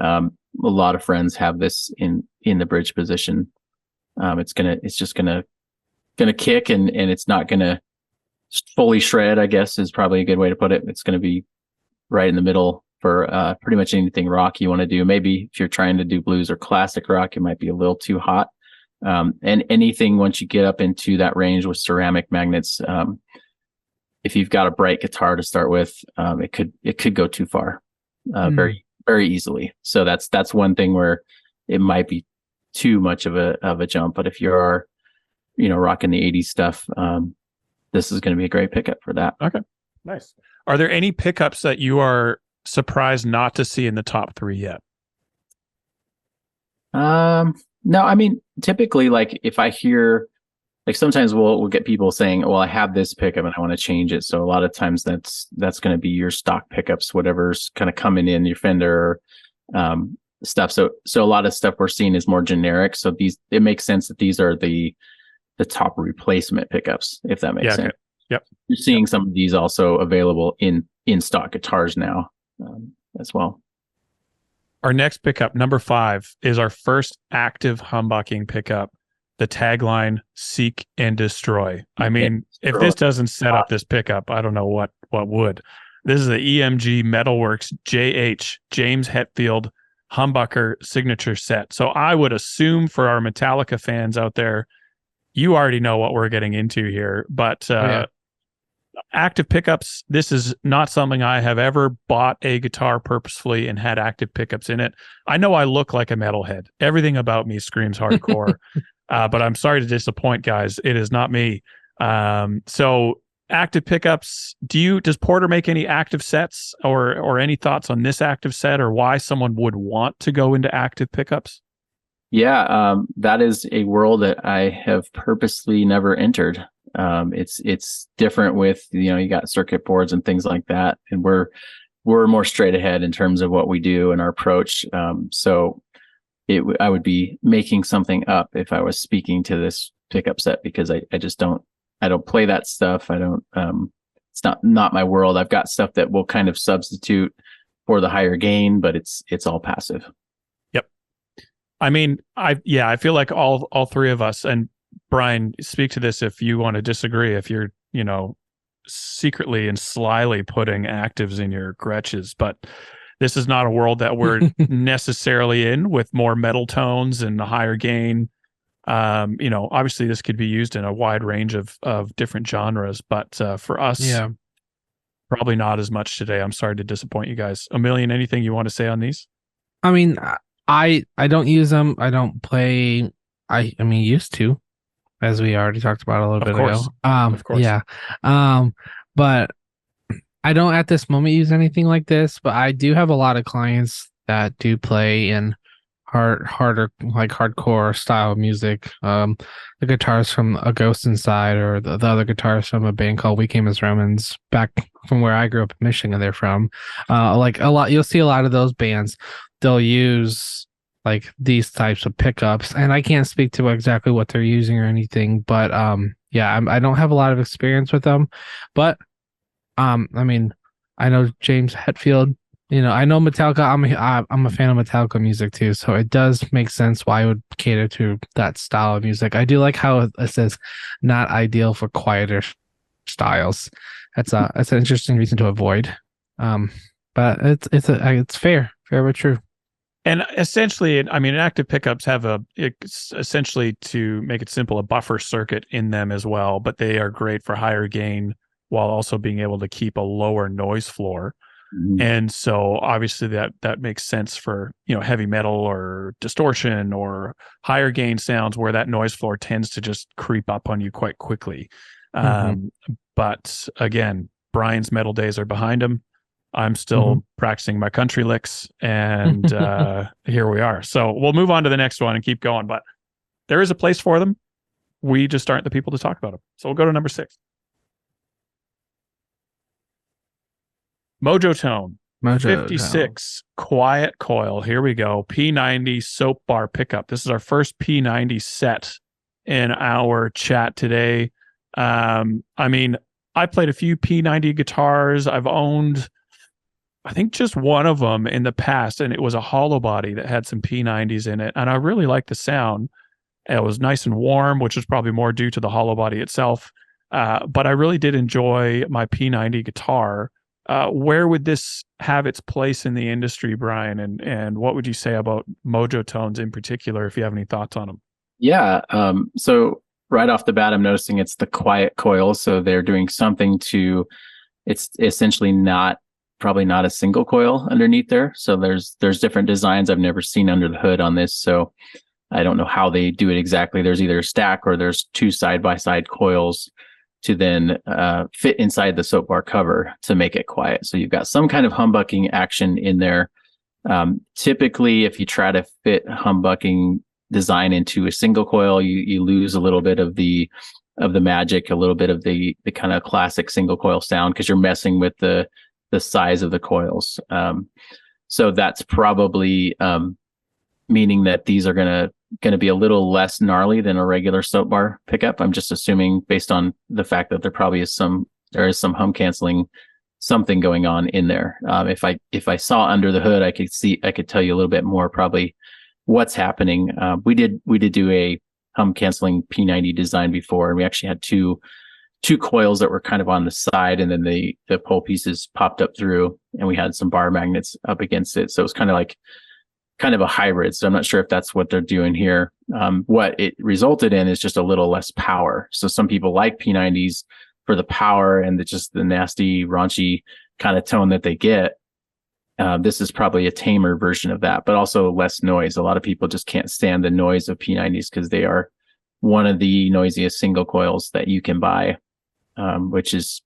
A lot of friends have this in the bridge position. It's just gonna kick, and it's not gonna fully shred, I guess is probably a good way to put it. It's gonna be right in the middle for pretty much anything rock you want to do. Maybe if you're trying to do blues or classic rock, it might be a little too hot. And anything once you get up into that range with ceramic magnets, if you've got a bright guitar to start with, it could go too far, very, very easily. So that's one thing where it might be too much of a jump. But if you're, rocking the 80s stuff, this is going to be a great pickup for that. Okay, nice. Are there any pickups that you are surprised not to see in the top 3 yet? No, I mean, typically, like if I hear, like sometimes we'll get people saying, well, I have this pickup and I want to change it. So a lot of times that's going to be your stock pickups, whatever's kind of coming in your Fender, stuff. So a lot of stuff we're seeing is more generic. So it makes sense that these are the top replacement pickups, if that makes sense. Okay. Yep. You're seeing some of these also available in stock guitars now, as well. Our next pickup, number 5, is our first active humbucking pickup. The tagline, "Seek and Destroy." I mean, if this doesn't set up this pickup, I don't know what would. This is the EMG Metalworks JH, James Hetfield humbucker signature set. So I would assume for our Metallica fans out there, you already know what we're getting into here. But active pickups, this is not something I have ever bought a guitar purposefully and had active pickups in it. I know I look like a metalhead. Everything about me screams hardcore. But I'm sorry to disappoint, guys. It is not me. So active pickups, does Porter make any active sets or any thoughts on this active set or why someone would want to go into active pickups? Yeah, that is a world that I have purposely never entered. It's different with, you got circuit boards and things like that. And we're more straight ahead in terms of what we do and our approach. So I would be making something up if I was speaking to this pickup set because I just don't play that stuff. I don't, it's not my world. I've got stuff that will kind of substitute for the higher gain, but it's all passive. Yep. I mean, I feel like all three of us, and Brian, speak to this if you want to disagree, if you're, secretly and slyly putting actives in your Gretches, but this is not a world that we're necessarily in with more metal tones and a higher gain. Obviously this could be used in a wide range of different genres, but for us, probably not as much today. I'm sorry to disappoint you guys. Omilion, anything you want to say on these? I mean, I don't use them. I don't play. I mean, used to, as we already talked about a little bit ago. Of course. Yeah. But I don't at this moment use anything like this, but I do have a lot of clients that do play in harder, like hardcore style music. The guitars from A Ghost Inside or the other guitars from a band called We Came as Romans back from where I grew up in Michigan, they're from. Like a lot, you'll see a lot of those bands, they'll use like these types of pickups, and I can't speak to exactly what they're using or anything, but I don't have a lot of experience with them, but I mean, I know James Hetfield, I know Metallica. I'm a fan of Metallica music too, so it does make sense why I would cater to that style of music. I do like how it says not ideal for quieter styles. That's an interesting reason to avoid. But it's fair but true. And essentially, I mean, active pickups have essentially, to make it simple, a buffer circuit in them as well, but they are great for higher gain while also being able to keep a lower noise floor. Mm-hmm. And so obviously that makes sense for, heavy metal or distortion or higher gain sounds where that noise floor tends to just creep up on you quite quickly. Mm-hmm. But again, Brian's metal days are behind him. I'm still practicing my country licks, and here we are. So we'll move on to the next one and keep going, but there is a place for them. We just aren't the people to talk about them. So we'll go to number 6. Mojo Tone 56 Quiet Coil. Here we go. P90 soap bar pickup. This is our first P90 set in our chat today. I mean, I played a few P90 guitars. I've owned, I think, just one of them in the past, and it was a hollow body that had some P90s in it, and I really liked the sound. It was nice and warm, which is probably more due to the hollow body itself. But I really did enjoy my P90 guitar. Where would this have its place in the industry, Brian? And what would you say about Mojo Tones in particular, if you have any thoughts on them? Yeah. So right off the bat, I'm noticing it's the quiet coil. So they're doing something to, it's essentially probably not a single coil underneath there. So there's different designs I've never seen under the hood on this. So I don't know how they do it exactly. There's either a stack or there's 2 side-by-side coils. to then fit inside the soap bar cover to make it quiet. So you've got some kind of humbucking action in there. Typically, if you try to fit humbucking design into a single coil, you lose a little bit of the magic, a little bit of the kind of classic single coil sound, because you're messing with the size of the coils. So that's probably meaning that these are gonna be a little less gnarly than a regular soap bar pickup. I'm just assuming based on the fact that there is some hum canceling, something going on in there. If I saw under the hood, I could tell you a little bit more probably what's happening. We did do a hum canceling P90 design before, and we actually had two coils that were kind of on the side, and then the pole pieces popped up through, and we had some bar magnets up against it. So it was kind of a hybrid. So I'm not sure if that's what they're doing here. What it resulted in is just a little less power. So some people like P90s for the power and the nasty, raunchy kind of tone that they get. This is probably a tamer version of that, but also less noise. A lot of people just can't stand the noise of P90s because they are one of the noisiest single coils that you can buy, which is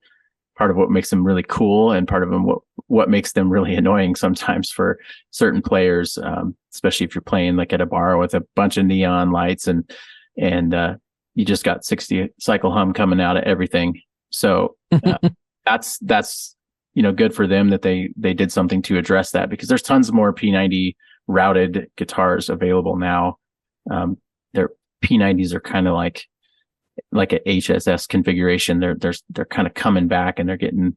part of what makes them really cool, and part of them what makes them really annoying sometimes for certain players, especially if you're playing like at a bar with a bunch of neon lights and you just got 60 cycle hum coming out of everything. So that's good for them that they did something to address that, because there's tons more P90 routed guitars available now. Their P90s are kind of like a HSS configuration. They're kind of coming back, and they're getting.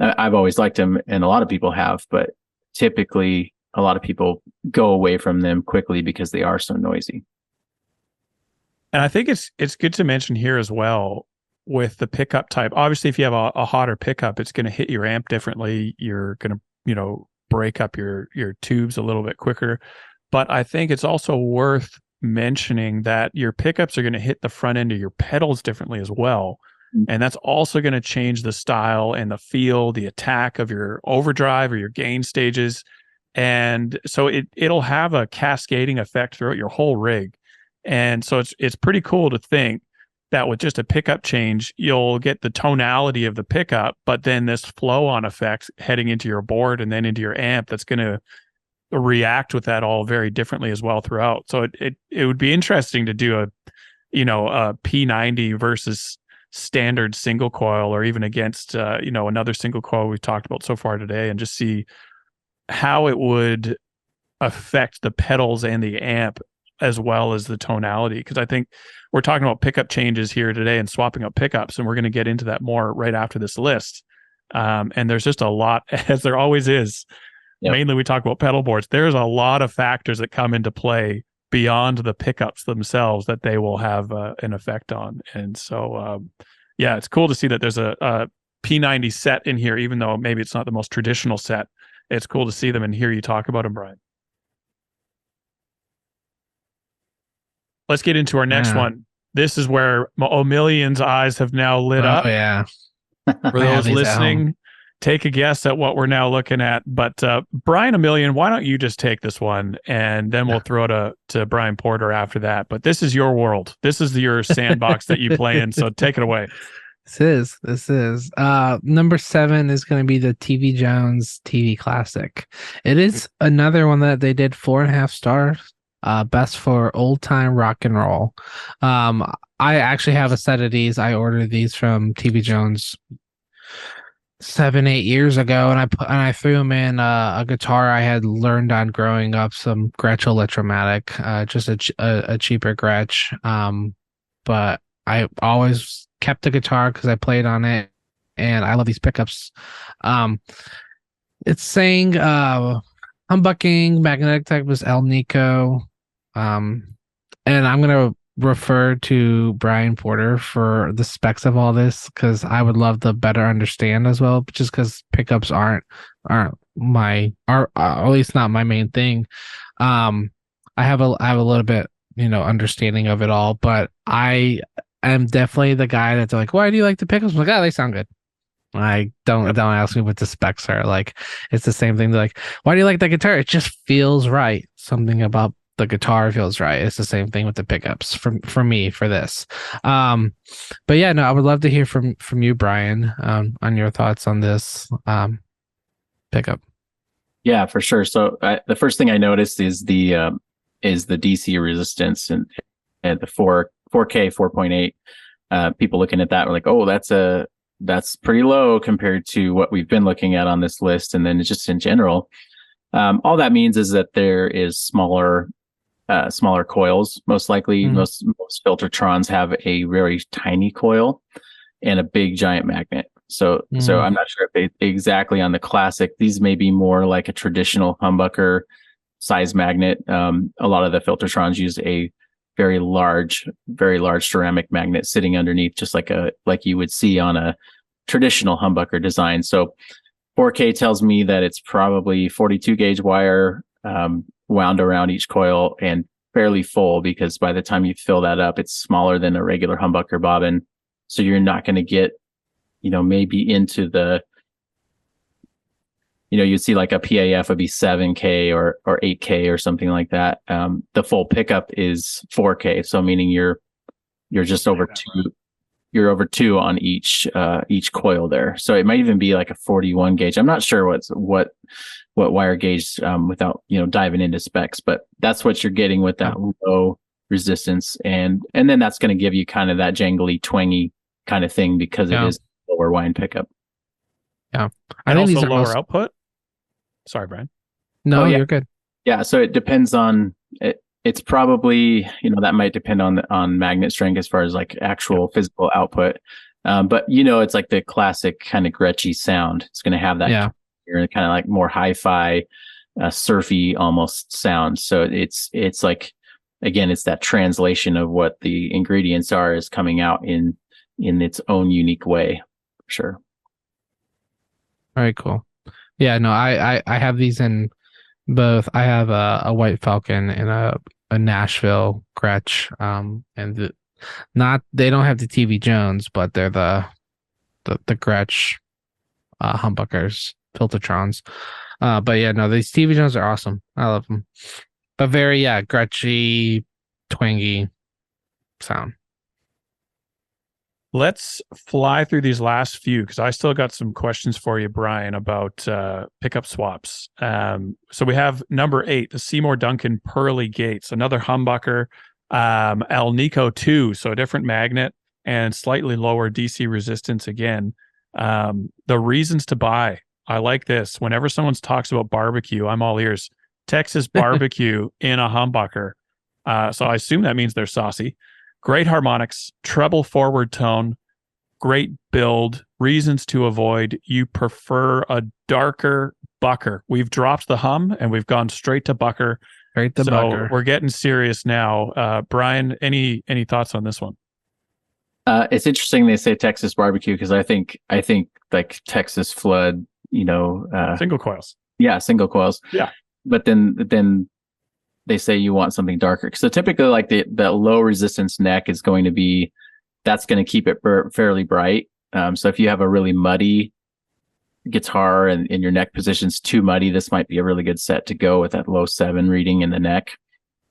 I've always liked them, and a lot of people have, but typically a lot of people go away from them quickly because they are so noisy. And I think it's good to mention here as well with the pickup type. Obviously, if you have a hotter pickup, it's going to hit your amp differently. You're going to break up your tubes a little bit quicker. But I think it's also worth mentioning that your pickups are going to hit the front end of your pedals differently as well. And that's also going to change the style and the feel, the attack of your overdrive or your gain stages. And so it'll have a cascading effect throughout your whole rig. And so it's pretty cool to think that with just a pickup change, you'll get the tonality of the pickup, but then this flow-on effect heading into your board and then into your amp that's going to react with that all very differently as well throughout. So it would be interesting to do a P90 versus standard single coil, or even against another single coil we've talked about so far today, and just see how it would affect the pedals and the amp as well as the tonality. Because I think we're talking about pickup changes here today and swapping up pickups, and we're going to get into that more right after this list. And there's just a lot, as there always is. Yep. Mainly we talk about pedal boards. There's a lot of factors that come into play beyond the pickups themselves that they will have an effect on. And so, it's cool to see that there's a P90 set in here, even though maybe it's not the most traditional set. It's cool to see them and hear you talk about them, Brian. Let's get into our next one. This is where Omilion's eyes have now lit up. Oh, yeah. For those listening, take a guess at what we're now looking at. But Brian Omilion, why don't you just take this one, and then we'll throw it to Brian Porter after that. But this is your world. This is your sandbox that you play in. So take it away. This is. Number 7 is going to be the TV Jones TV Classic. It is another one that they did 4.5 stars. Best for old time rock and roll. I actually have a set of these. I ordered these from TV Jones 7-8 years ago, and I threw them in a guitar I had learned on growing up, some Gretsch Electromatic, just a cheaper Gretsch. But I always kept the guitar because I played on it, and I love these pickups. It's saying humbucking, magnetic type was El Nico. And I'm going to refer to Brian Porter for the specs of all this, because I would love to better understand as well, just because pickups aren't at least not my main thing. I have a little bit, understanding of it all, but I am definitely the guy that's like, why do you like the pickups? I'm like, they sound good. I don't ask me what the specs are. Like, it's the same thing. They're like, why do you like that guitar? It just feels right. Something about the guitar feels right. It's the same thing with the pickups for me for this. But yeah, no, I would love to hear from you, Brian, on your thoughts on this pickup. Yeah, for sure. So the first thing I noticed is the DC resistance and the 4K 4.8. People looking at that were like, oh, that's pretty low compared to what we've been looking at on this list. And then just in general, all that means is that there is smaller coils. Most likely, most Filtertrons have a very tiny coil and a big giant magnet. So I'm not sure if they exactly on the classic. These may be more like a traditional humbucker size magnet. A lot of the Filtertrons use a very large ceramic magnet sitting underneath, just like you would see on a traditional humbucker design. So 4K tells me that it's probably 42 gauge wire wound around each coil and fairly full, because by the time you fill that up, it's smaller than a regular humbucker bobbin. So you're not going to get, maybe into the, you'd see like a PAF would be 7K or 8K or something like that. The full pickup is 4K. So meaning you're just over two. You're over 2 on each coil there. So it might even be like a 41 gauge. I'm not sure what wire gauge without diving into specs, but that's what you're getting with that low resistance, and then that's going to give you kind of that jangly, twangy kind of thing because it is lower wind pickup. Yeah, I think these are lower output. Sorry, Brian. No, you're good. Yeah, so it depends on it. It's probably, that might depend on magnet strength as far as like actual physical output. But it's like the classic kind of Gretschy sound. It's going to have that kind of like more hi-fi, surfy almost sound. So it's like, again, it's that translation of what the ingredients are is coming out in its own unique way. For sure. All right, cool. Yeah, no, I have these in both. I have a White Falcon and a Nashville Gretsch, and they don't have the TV Jones, but they're the Gretsch humbuckers, Filtertrons. But yeah, no, these TV Jones are awesome. I love them, but very Gretschy, twangy sound. Let's fly through these last few because I still got some questions for you, Brian, about pickup swaps. So we have number 8, the Seymour Duncan Pearly Gates, another humbucker, Alnico 2, so a different magnet and slightly lower DC resistance again. The reasons to buy, I like this. Whenever someone talks about barbecue, I'm all ears. Texas barbecue in a humbucker. So I assume that means they're saucy. Great harmonics, treble forward tone, great build, reasons to avoid. You prefer a darker bucker. We've dropped the hum and we've gone straight to bucker. Bucker. We're getting serious now. Brian, any thoughts on this one? It's interesting they say Texas barbecue because I think like Texas flood, single coils. Yeah, single coils. Yeah. But then they say you want something darker. So typically like the low resistance neck is going to be, that's going to keep it fairly bright. So if you have a really muddy guitar and in your neck position's too muddy, this might be a really good set to go with that low 7 reading in the neck.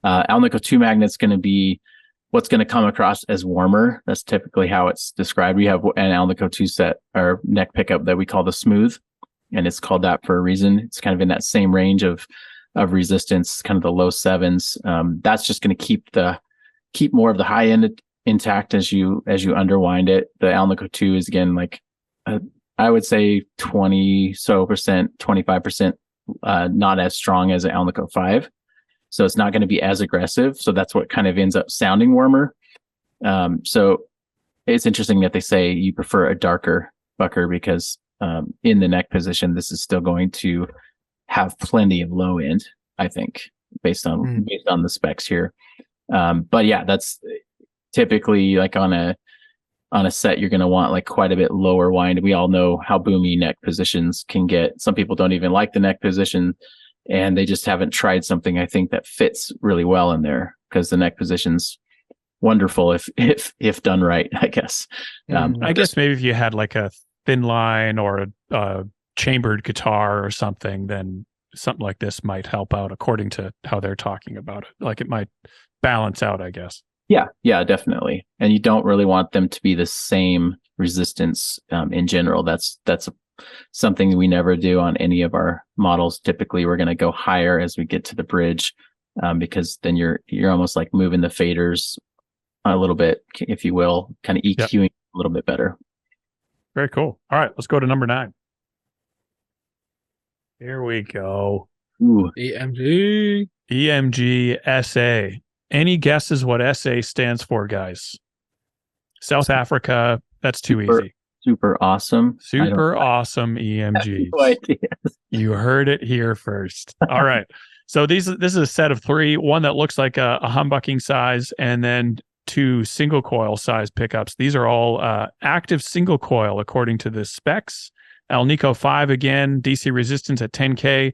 Alnico 2 magnet's going to be what's going to come across as warmer. That's typically how it's described. We have an Alnico 2 set or neck pickup that we call the smooth, and it's called that for a reason. It's kind of in that same range of resistance, kind of the low 7s. That's just going to keep more of the high end intact as you underwind it. The Alnico 2 is again like I would say 25% not as strong as an Alnico 5. So it's not going to be as aggressive. So that's what kind of ends up sounding warmer. So it's interesting that they say you prefer a darker bucker because in the neck position, this is still going to have plenty of low end, I think, based on the specs here. But yeah, that's typically like on a set, you're going to want like quite a bit lower wind. We all know how boomy neck positions can get. Some people don't even like the neck position and they just haven't tried something I think that fits really well in there because the neck position's wonderful if done right, I guess. I guess maybe if you had like a thin line or a chambered guitar or something, then something like this might help out according to how they're talking about it. Like it might balance out, I guess. Yeah, definitely. And you don't really want them to be the same resistance in general. That's something we never do on any of our models. Typically, we're going to go higher as we get to the bridge, because then you're almost like moving the faders a little bit, if you will, kind of EQing a little bit better. Very cool. All right, let's go to number 9. Here we go. Ooh. EMG SA. Any guesses what SA stands for, guys? South Africa. That's too easy. Super awesome. Super awesome EMGs. No idea. You heard it here first. All right. So this is a set of 3. One that looks like a humbucking size, and then 2 single coil size pickups. These are all active single coil according to the specs. Alnico 5 again, DC resistance at 10K.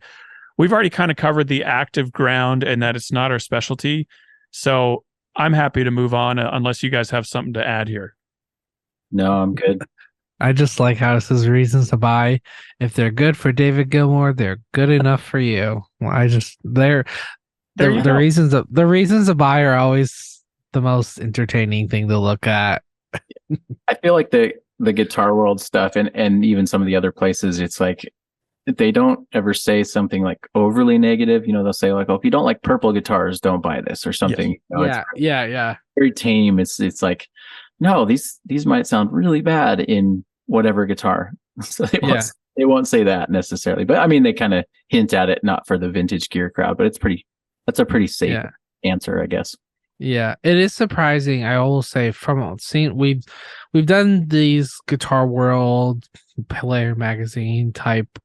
We've already kind of covered the active ground and that it's not our specialty. So I'm happy to move on unless you guys have something to add here. No, I'm good. I just like how it says reasons to buy. If they're good for David Gilmour, they're good enough for you. Well, the reasons to buy are always the most entertaining thing to look at. I feel like the Guitar World stuff and even some of the other places, it's like they don't ever say something like overly negative. They'll say like, "Oh, if you don't like purple guitars, don't buy this," or something. Yes. Yeah. Very tame. It's like, no, these might sound really bad in whatever guitar. So they won't say that necessarily. But I mean, they kind of hint at it, not for the vintage gear crowd, but that's a pretty safe answer, I guess. Yeah, it is surprising. I will say, from seeing we've done these Guitar World Player Magazine type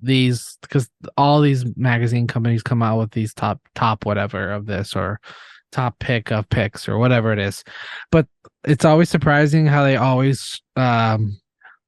because all these magazine companies come out with these top whatever of this or top pick of picks or whatever it is, but it's always surprising how they always and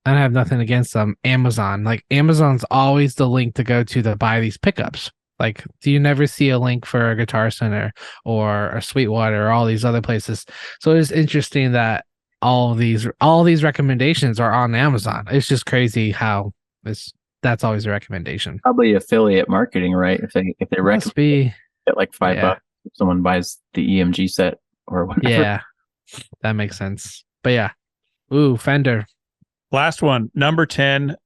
I have nothing against them. Amazon's always the link to go to buy these pickups. Like, do you never see a link for a Guitar Center or a Sweetwater or all these other places? So it's interesting that all these recommendations are on Amazon. It's just crazy how that's always a recommendation. Probably affiliate marketing, right? If they recommend at like $5 if someone buys the EMG set or whatever. Yeah, that makes sense. But yeah, Fender. Last one, number 10.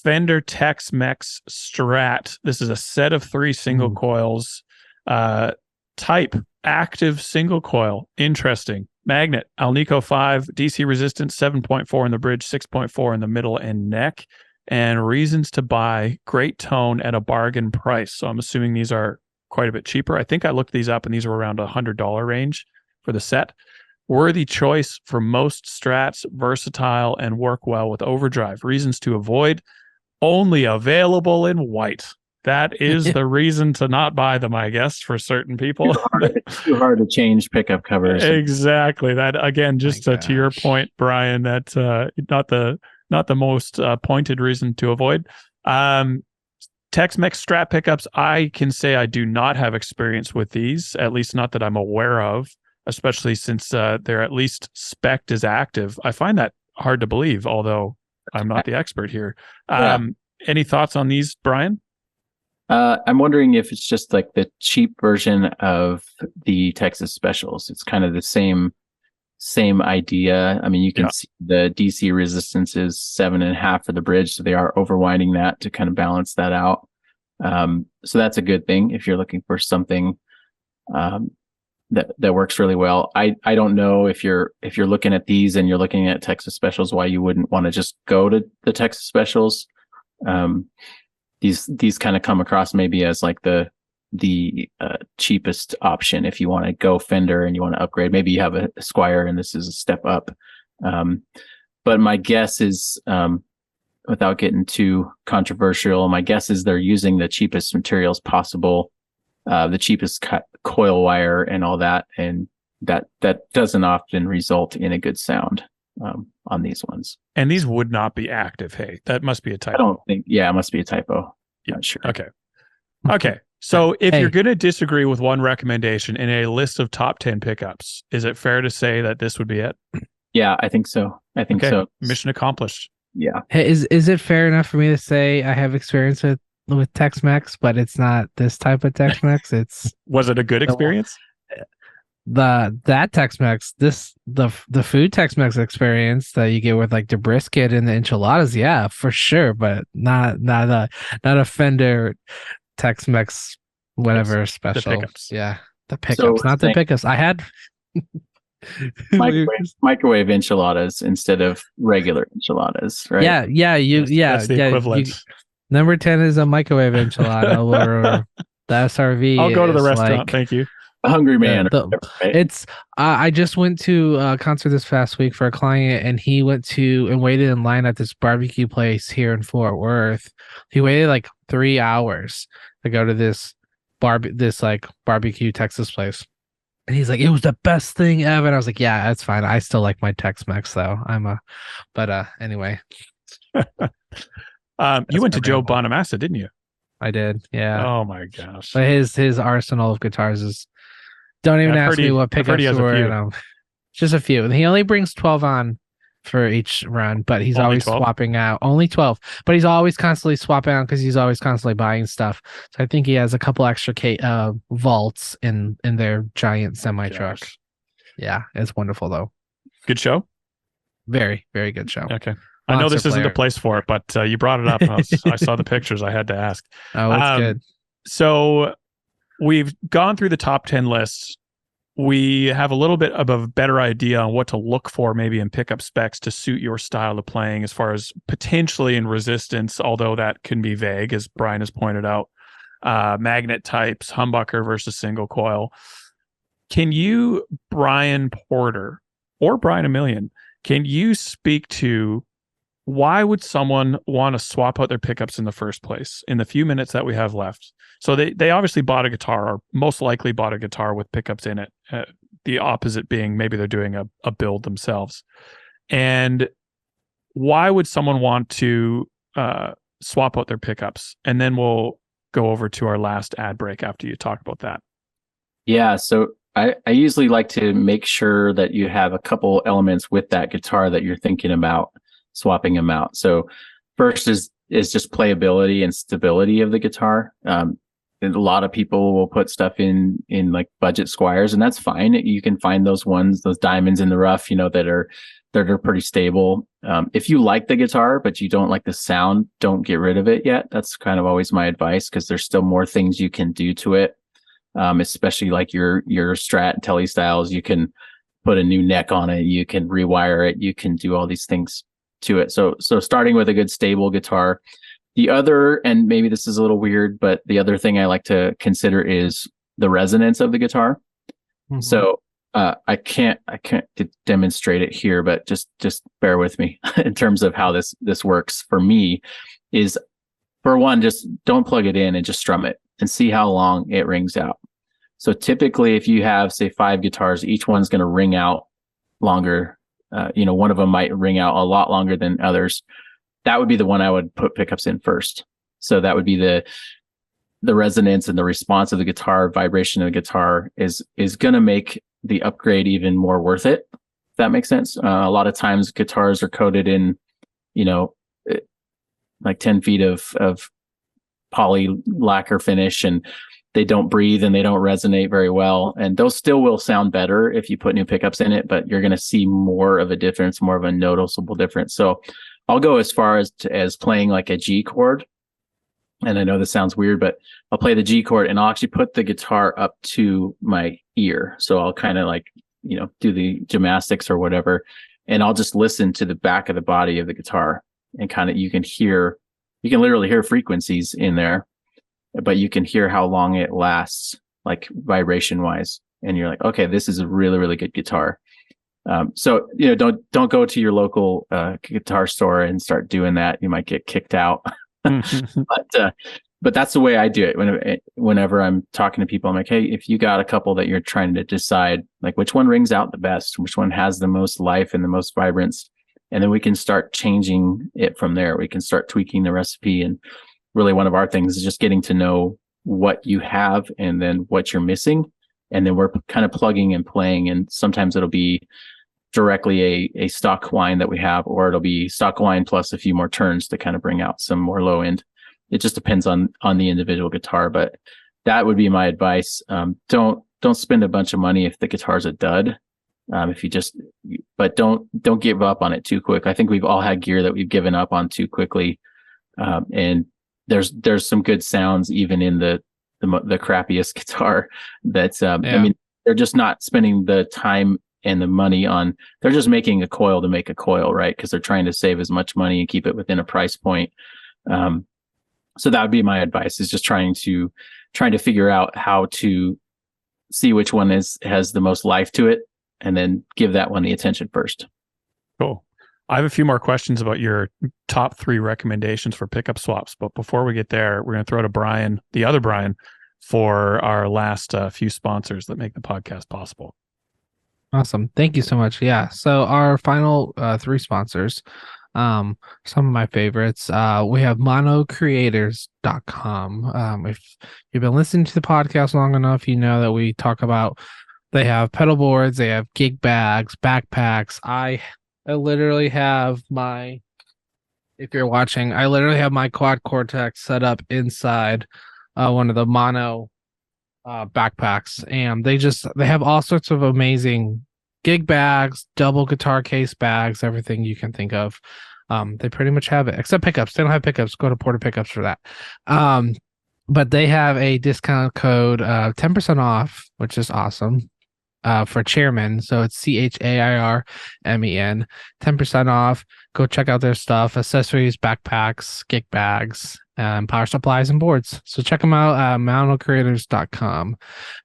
Fender Tex-Mex Strat. This is a set of 3 single coils. Type active single coil. Interesting. Magnet Alnico 5, DC resistance 7.4 in the bridge, 6.4 in the middle and neck. And reasons to buy, great tone at a bargain price. So I'm assuming these are quite a bit cheaper. I think I looked these up and these were around $100 range for the set. Worthy choice for most Strats, versatile and work well with overdrive. Reasons to avoid, only available in white. That is the reason to not buy them, I guess, for certain people. Too hard to change pickup covers. Exactly. That again, just to your point, Brian, that's not the most pointed reason to avoid. Tex-Mex Strat pickups, I can say I do not have experience with these, at least not that I'm aware of, especially since they're at least spec'd as active. I find that hard to believe, although I'm not the expert here. Any thoughts on these, Brian? I'm wondering if it's just like the cheap version of the Texas Specials. It's kind of the same idea. I mean, you can see the DC resistance is 7.5 for the bridge, so they are overwinding that to kind of balance that out. So that's a good thing if you're looking for something that works really well. I don't know if you're looking at these and you're looking at Texas Specials, why you wouldn't want to just go to the Texas Specials. These kind of come across maybe as like the cheapest option if you want to go Fender and you want to upgrade. Maybe you have a Squier and this is a step up. But my guess is, without getting too controversial, my guess is they're using the cheapest materials possible, the cheapest coil wire and all that, and that doesn't often result in a good sound on these ones. And these would not be active. Hey, that must be a typo. I don't think. Yeah, it must be a typo. Yeah, not sure. Okay. So if you're going to disagree with one recommendation in a list of top 10 pickups, is it fair to say that this would be it? Yeah, I think so. So. Mission accomplished. Yeah. Hey, is it fair enough for me to say I have experience with with Tex-Mex, but it's not this type of Tex-Mex. It's Was it a good experience? that Tex-Mex, the food Tex-Mex experience that you get with like the brisket and the enchiladas, yeah, for sure, but not a Fender Tex-Mex whatever special. pickups. Yeah, the So pickups, not the pickups. I had microwave enchiladas instead of regular enchiladas, right? That's the equivalent. Number 10 is a microwave enchilada, or the SRV. I'll go to the restaurant. Like, Thank you. A hungry man. Right? It's I just went to a concert this past week for a client, and he went to and waited in line at this barbecue place here in Fort Worth. He waited like 3 hours to go to this barbecue Texas place. And he's like, it was the best thing ever. And I was like, yeah, that's fine. I still like my Tex-Mex though. Anyway. You went to Joe Bonamassa, didn't you? I did, yeah. Oh my gosh. But his arsenal of guitars is, don't even ask me what pickups were. Just a few. He only brings 12 on for each run, but he's always 12? Swapping out. Only 12. But he's always constantly swapping out because he's always constantly buying stuff. So I think he has a couple extra vaults in their giant semi truck. Yeah, it's wonderful though. Good show? Very, very good show. Okay. I know this isn't the place for it, but you brought it up. I saw the pictures. I had to ask. Oh, it's good. So we've gone through the top 10 lists. We have a little bit of a better idea on what to look for maybe in pickup specs to suit your style of playing, as far as potentially in resistance, although that can be vague, as Brian has pointed out. Magnet types, humbucker versus single coil. Can you, Brian Porter or Brian Omilion, can you speak to why would someone want to swap out their pickups in the first place in the few minutes that we have left? So they obviously bought a guitar, or most likely bought a guitar with pickups in it. The opposite being maybe they're doing a build themselves. And why would someone want to swap out their pickups? And then we'll go over to our last ad break after you talk about that. Yeah, so I usually like to make sure that you have a couple elements with that guitar that you're thinking about swapping them out. So first is just playability and stability of the guitar. A lot of people will put stuff in like budget Squires, and that's fine. You can find those diamonds in the rough, that are pretty stable. If you like the guitar but you don't like the sound, don't get rid of it yet. That's kind of always my advice, because there's still more things you can do to it. Especially like your Strat and Tele styles, you can put a new neck on it, you can rewire it, you can do all these things to it. So starting with a good stable guitar. The other, and maybe this is a little weird, but the other thing I like to consider is the resonance of the guitar. Mm-hmm. So I can't demonstrate it here, but just bear with me in terms of how this works for me. Is, for one, just don't plug it in and just strum it and see how long it rings out. So typically, if you have, say, 5 guitars, each one's going to ring out longer. One of them might ring out a lot longer than others. That would be the one I would put pickups in first. So that would be the resonance and the response of the guitar, vibration of the guitar is going to make the upgrade even more worth it. If that makes sense. A lot of times guitars are coated in, like 10 feet of poly lacquer finish, and they don't breathe and they don't resonate very well. And those still will sound better if you put new pickups in it, but you're going to see more of a difference, more of a noticeable difference. So I'll go as far as playing like a G chord. And I know this sounds weird, but I'll play the G chord and I'll actually put the guitar up to my ear. So I'll kind of like, do the gymnastics or whatever. And I'll just listen to the back of the body of the guitar, and kind of, you can literally hear frequencies in there, but you can hear how long it lasts, like vibration wise. And you're like, okay, this is a really, really good guitar. So, don't go to your local guitar store and start doing that. You might get kicked out. But that's the way I do it. Whenever I'm talking to people, I'm like, hey, if you got a couple that you're trying to decide, like, which one rings out the best, which one has the most life and the most vibrance, and then we can start changing it from there. We can start tweaking the recipe. And really, one of our things is just getting to know what you have and then what you're missing. And then we're kind of plugging and playing. And sometimes it'll be directly a stock line that we have, or it'll be stock line plus a few more turns to kind of bring out some more low end. it just depends on the individual guitar. But that would be my advice. Don't spend a bunch of money if the guitar's a dud. But don't give up on it too quick. I think we've all had gear that we've given up on too quickly, and there's some good sounds even in the crappiest guitar. That's I mean, they're just not spending the time and the money on. They're just making a coil to make a coil, right? Because they're trying to save as much money and keep it within a price point. So that would be my advice: is just trying to figure out how to see which one has the most life to it, and then give that one the attention first. Cool. I have a few more questions about your top 3 recommendations for pickup swaps, but before we get there, we're going to throw to Brian, the other Brian, for our last few sponsors that make the podcast possible. Awesome. Thank you so much. Yeah. So our final 3 sponsors, some of my favorites, we have monocreators.com. If you've been listening to the podcast long enough, you know that we talk about, they have pedal boards, they have gig bags, backpacks. I literally have if you're watching, I literally have my Quad Cortex set up inside one of the mono backpacks, and they have all sorts of amazing gig bags, double guitar case bags, everything you can think of. They pretty much have it, except pickups. They don't have pickups. Go to Porter Pickups for that. But they have a discount code, 10% off, which is awesome, for Chairmen. So it's CHAIRMEN, 10% off. Go check out their stuff: accessories, backpacks, gig bags, power supplies, and boards. So check them out at monocreators.com.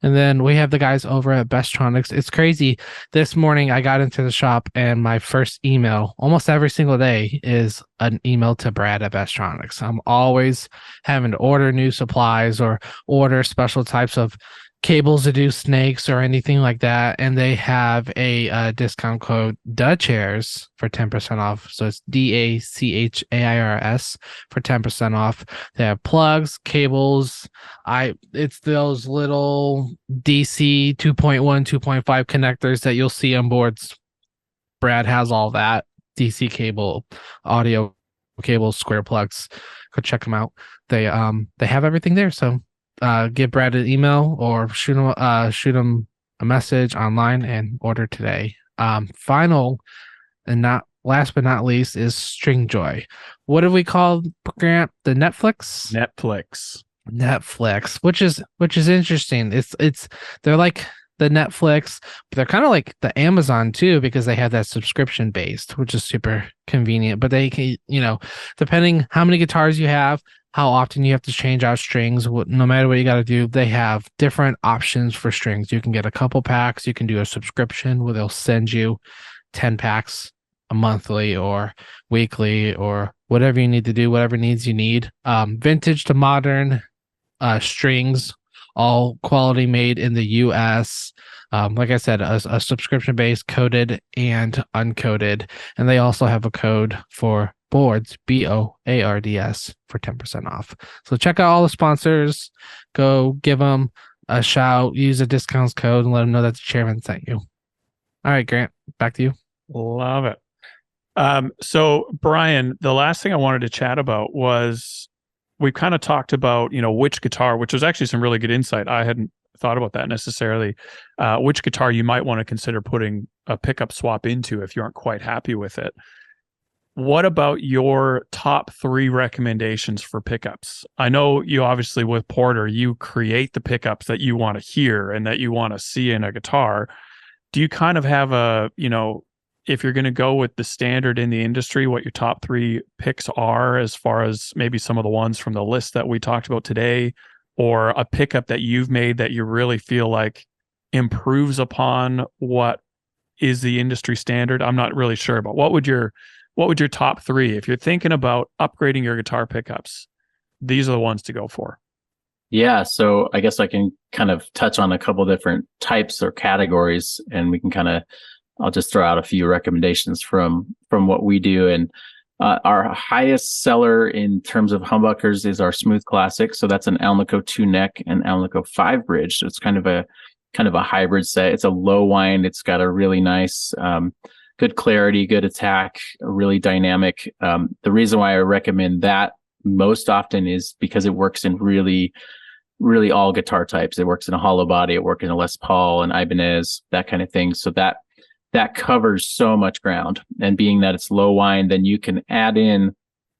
And then we have the guys over at Bestronix. It's crazy. This morning I got into the shop, and my first email almost every single day is an email to Brad at Bestronix. I'm always having to order new supplies or order special types of cables to do snakes or anything like that, and they have a discount code DACHAIRS for 10% off. So it's DACHAIRS for 10% off. They have plugs, cables. It's those little DC 2.1, 2.5 connectors that you'll see on boards. Brad has all that: DC cable, audio cable, square plugs. Go check them out. They have everything there. So give Brad an email or shoot him a message online and order today. Final and not last but not least is Stringjoy. What have we called, Grant? The Netflix, which is interesting. They're like the Netflix, but they're kind of like the Amazon too, because they have that subscription based, which is super convenient. But they can, depending how many guitars you have, how often you have to change out strings, no matter what you got to do, they have different options for strings. You can get a couple packs. You can do a subscription where they'll send you 10 packs a monthly or weekly or whatever you need to do, whatever needs you need. Vintage to modern strings, all quality made in the US. Like I said, a subscription-based, coded and uncoded. And they also have a code for boards, BOARDS, for 10% off. So check out all the sponsors. Go give them a shout. Use a discounts code and let them know that the Chairman sent you. All right, Grant, back to you. Love it. So Brian, the last thing I wanted to chat about was, we kind of talked about, which guitar, which was actually some really good insight. I hadn't thought about that necessarily. Which guitar you might want to consider putting a pickup swap into if you aren't quite happy with it. What about your top 3 recommendations for pickups? I know you obviously, with Porter, you create the pickups that you want to hear and that you want to see in a guitar. Do you kind of have if you're going to go with the standard in the industry, what your top 3 picks are, as far as maybe some of the ones from the list that we talked about today, or a pickup that you've made that you really feel like improves upon what is the industry standard? I'm not really sure, but what would your top 3, if you're thinking about upgrading your guitar pickups, these are the ones to go for? Yeah, so I guess I can kind of touch on a couple different types or categories, and we can I'll just throw out a few recommendations from what we do. And our highest seller in terms of humbuckers is our Smooth Classic. So that's an Alnico 2-neck and Alnico 5-bridge. So it's kind of a hybrid set. It's a low wind. It's got a really nice, good clarity, good attack, really dynamic. The reason why I recommend that most often is because it works in really all guitar types. It works in a hollow body, it works in a Les Paul, and Ibanez, that kind of thing. So that covers so much ground. And being that it's low wind, then you can add in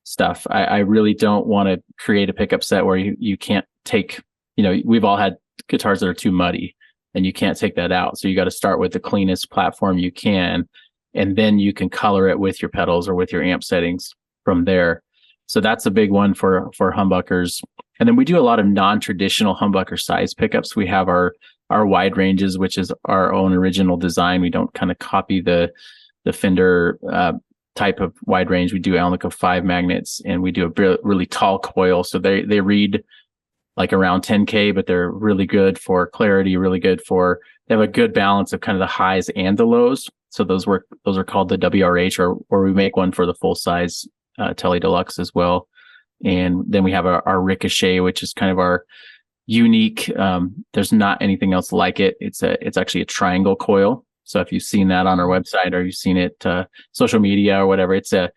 stuff. I really don't want to create a pickup set where you can't take, we've all had guitars that are too muddy and you can't take that out. So you got to start with the cleanest platform you can, and then you can color it with your pedals or with your amp settings from there. So that's a big one for humbuckers. And then we do a lot of non-traditional humbucker size pickups. We have our wide ranges, which is our own original design. We don't kind of copy the Fender type of wide range. We do Alnico 5 magnets, and we do a really tall coil. So they read like around 10K, but they're really good for clarity, they have a good balance of kind of the highs and the lows. So those are called the WRH, or we make one for the full size Tele Deluxe as well. And then we have our Ricochet, which is kind of our unique. There's not anything else like it. It's actually a triangle coil. So if you've seen that on our website or you've seen it social media or whatever, it's a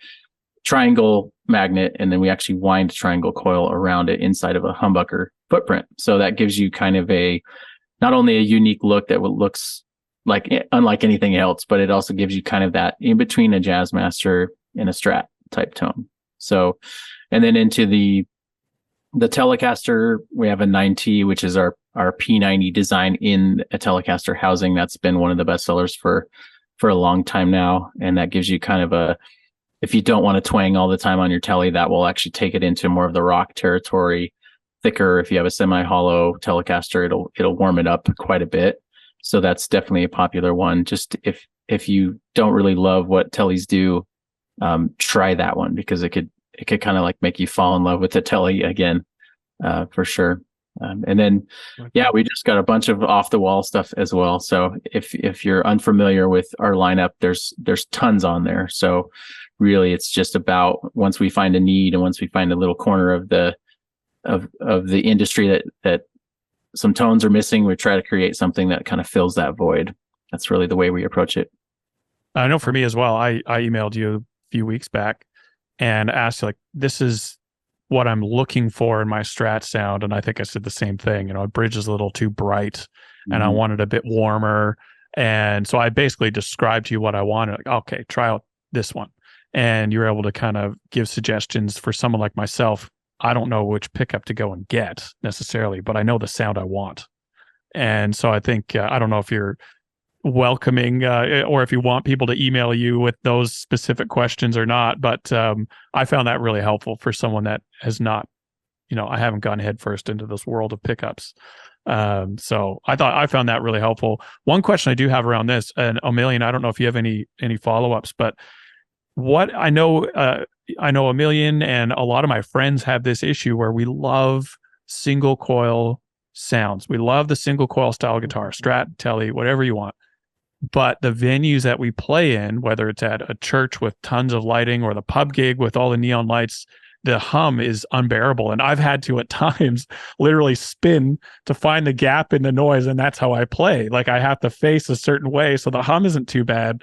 triangle magnet, and then we actually wind a triangle coil around it inside of a humbucker footprint. So that gives you kind of not only a unique look that looks like unlike anything else, but it also gives you kind of that in between a Jazzmaster and a Strat type tone. So, and then into the Telecaster, we have a 9T, which is our P90 design in a Telecaster housing. That's been one of the best sellers for a long time now. And that gives you kind of if you don't want to twang all the time on your Tele, that will actually take it into more of the rock territory, thicker. If you have a semi-hollow Telecaster, it'll warm it up quite a bit. So that's definitely a popular one. Just if you don't really love what Teles do, try that one, because it could kind of like make you fall in love with the Tele again, for sure. And then, we just got a bunch of off the wall stuff as well. So if you're unfamiliar with our lineup, there's tons on there. So really, it's just about once we find a need and once we find a little corner of the industry that some tones are missing, we try to create something that kind of fills that void. That's really the way we approach it. I know for me as well, I emailed you a few weeks back and asked you, like, this is what I'm looking for in my Strat sound. And I think I said the same thing. A bridge is a little too bright and I want it a bit warmer. And so I basically described to you what I wanted. Like, okay, try out this one. And you're able to kind of give suggestions for someone like myself. I don't know which pickup to go and get necessarily, but I know the sound I want. And so I think, I don't know if you're welcoming or if you want people to email you with those specific questions or not, but I found that really helpful for someone that has not, I haven't gone headfirst into this world of pickups. So I found that really helpful. One question I do have around this, and Omilion, I don't know if you have any follow-ups, but what I know Omilion and a lot of my friends have this issue where we love single coil sounds. We love the single coil style guitar, Strat, Tele, whatever you want. But the venues that we play in, whether it's at a church with tons of lighting or the pub gig with all the neon lights, the hum is unbearable. And I've had to at times literally spin to find the gap in the noise. And that's how I play. Like, I have to face a certain way. So the hum isn't too bad.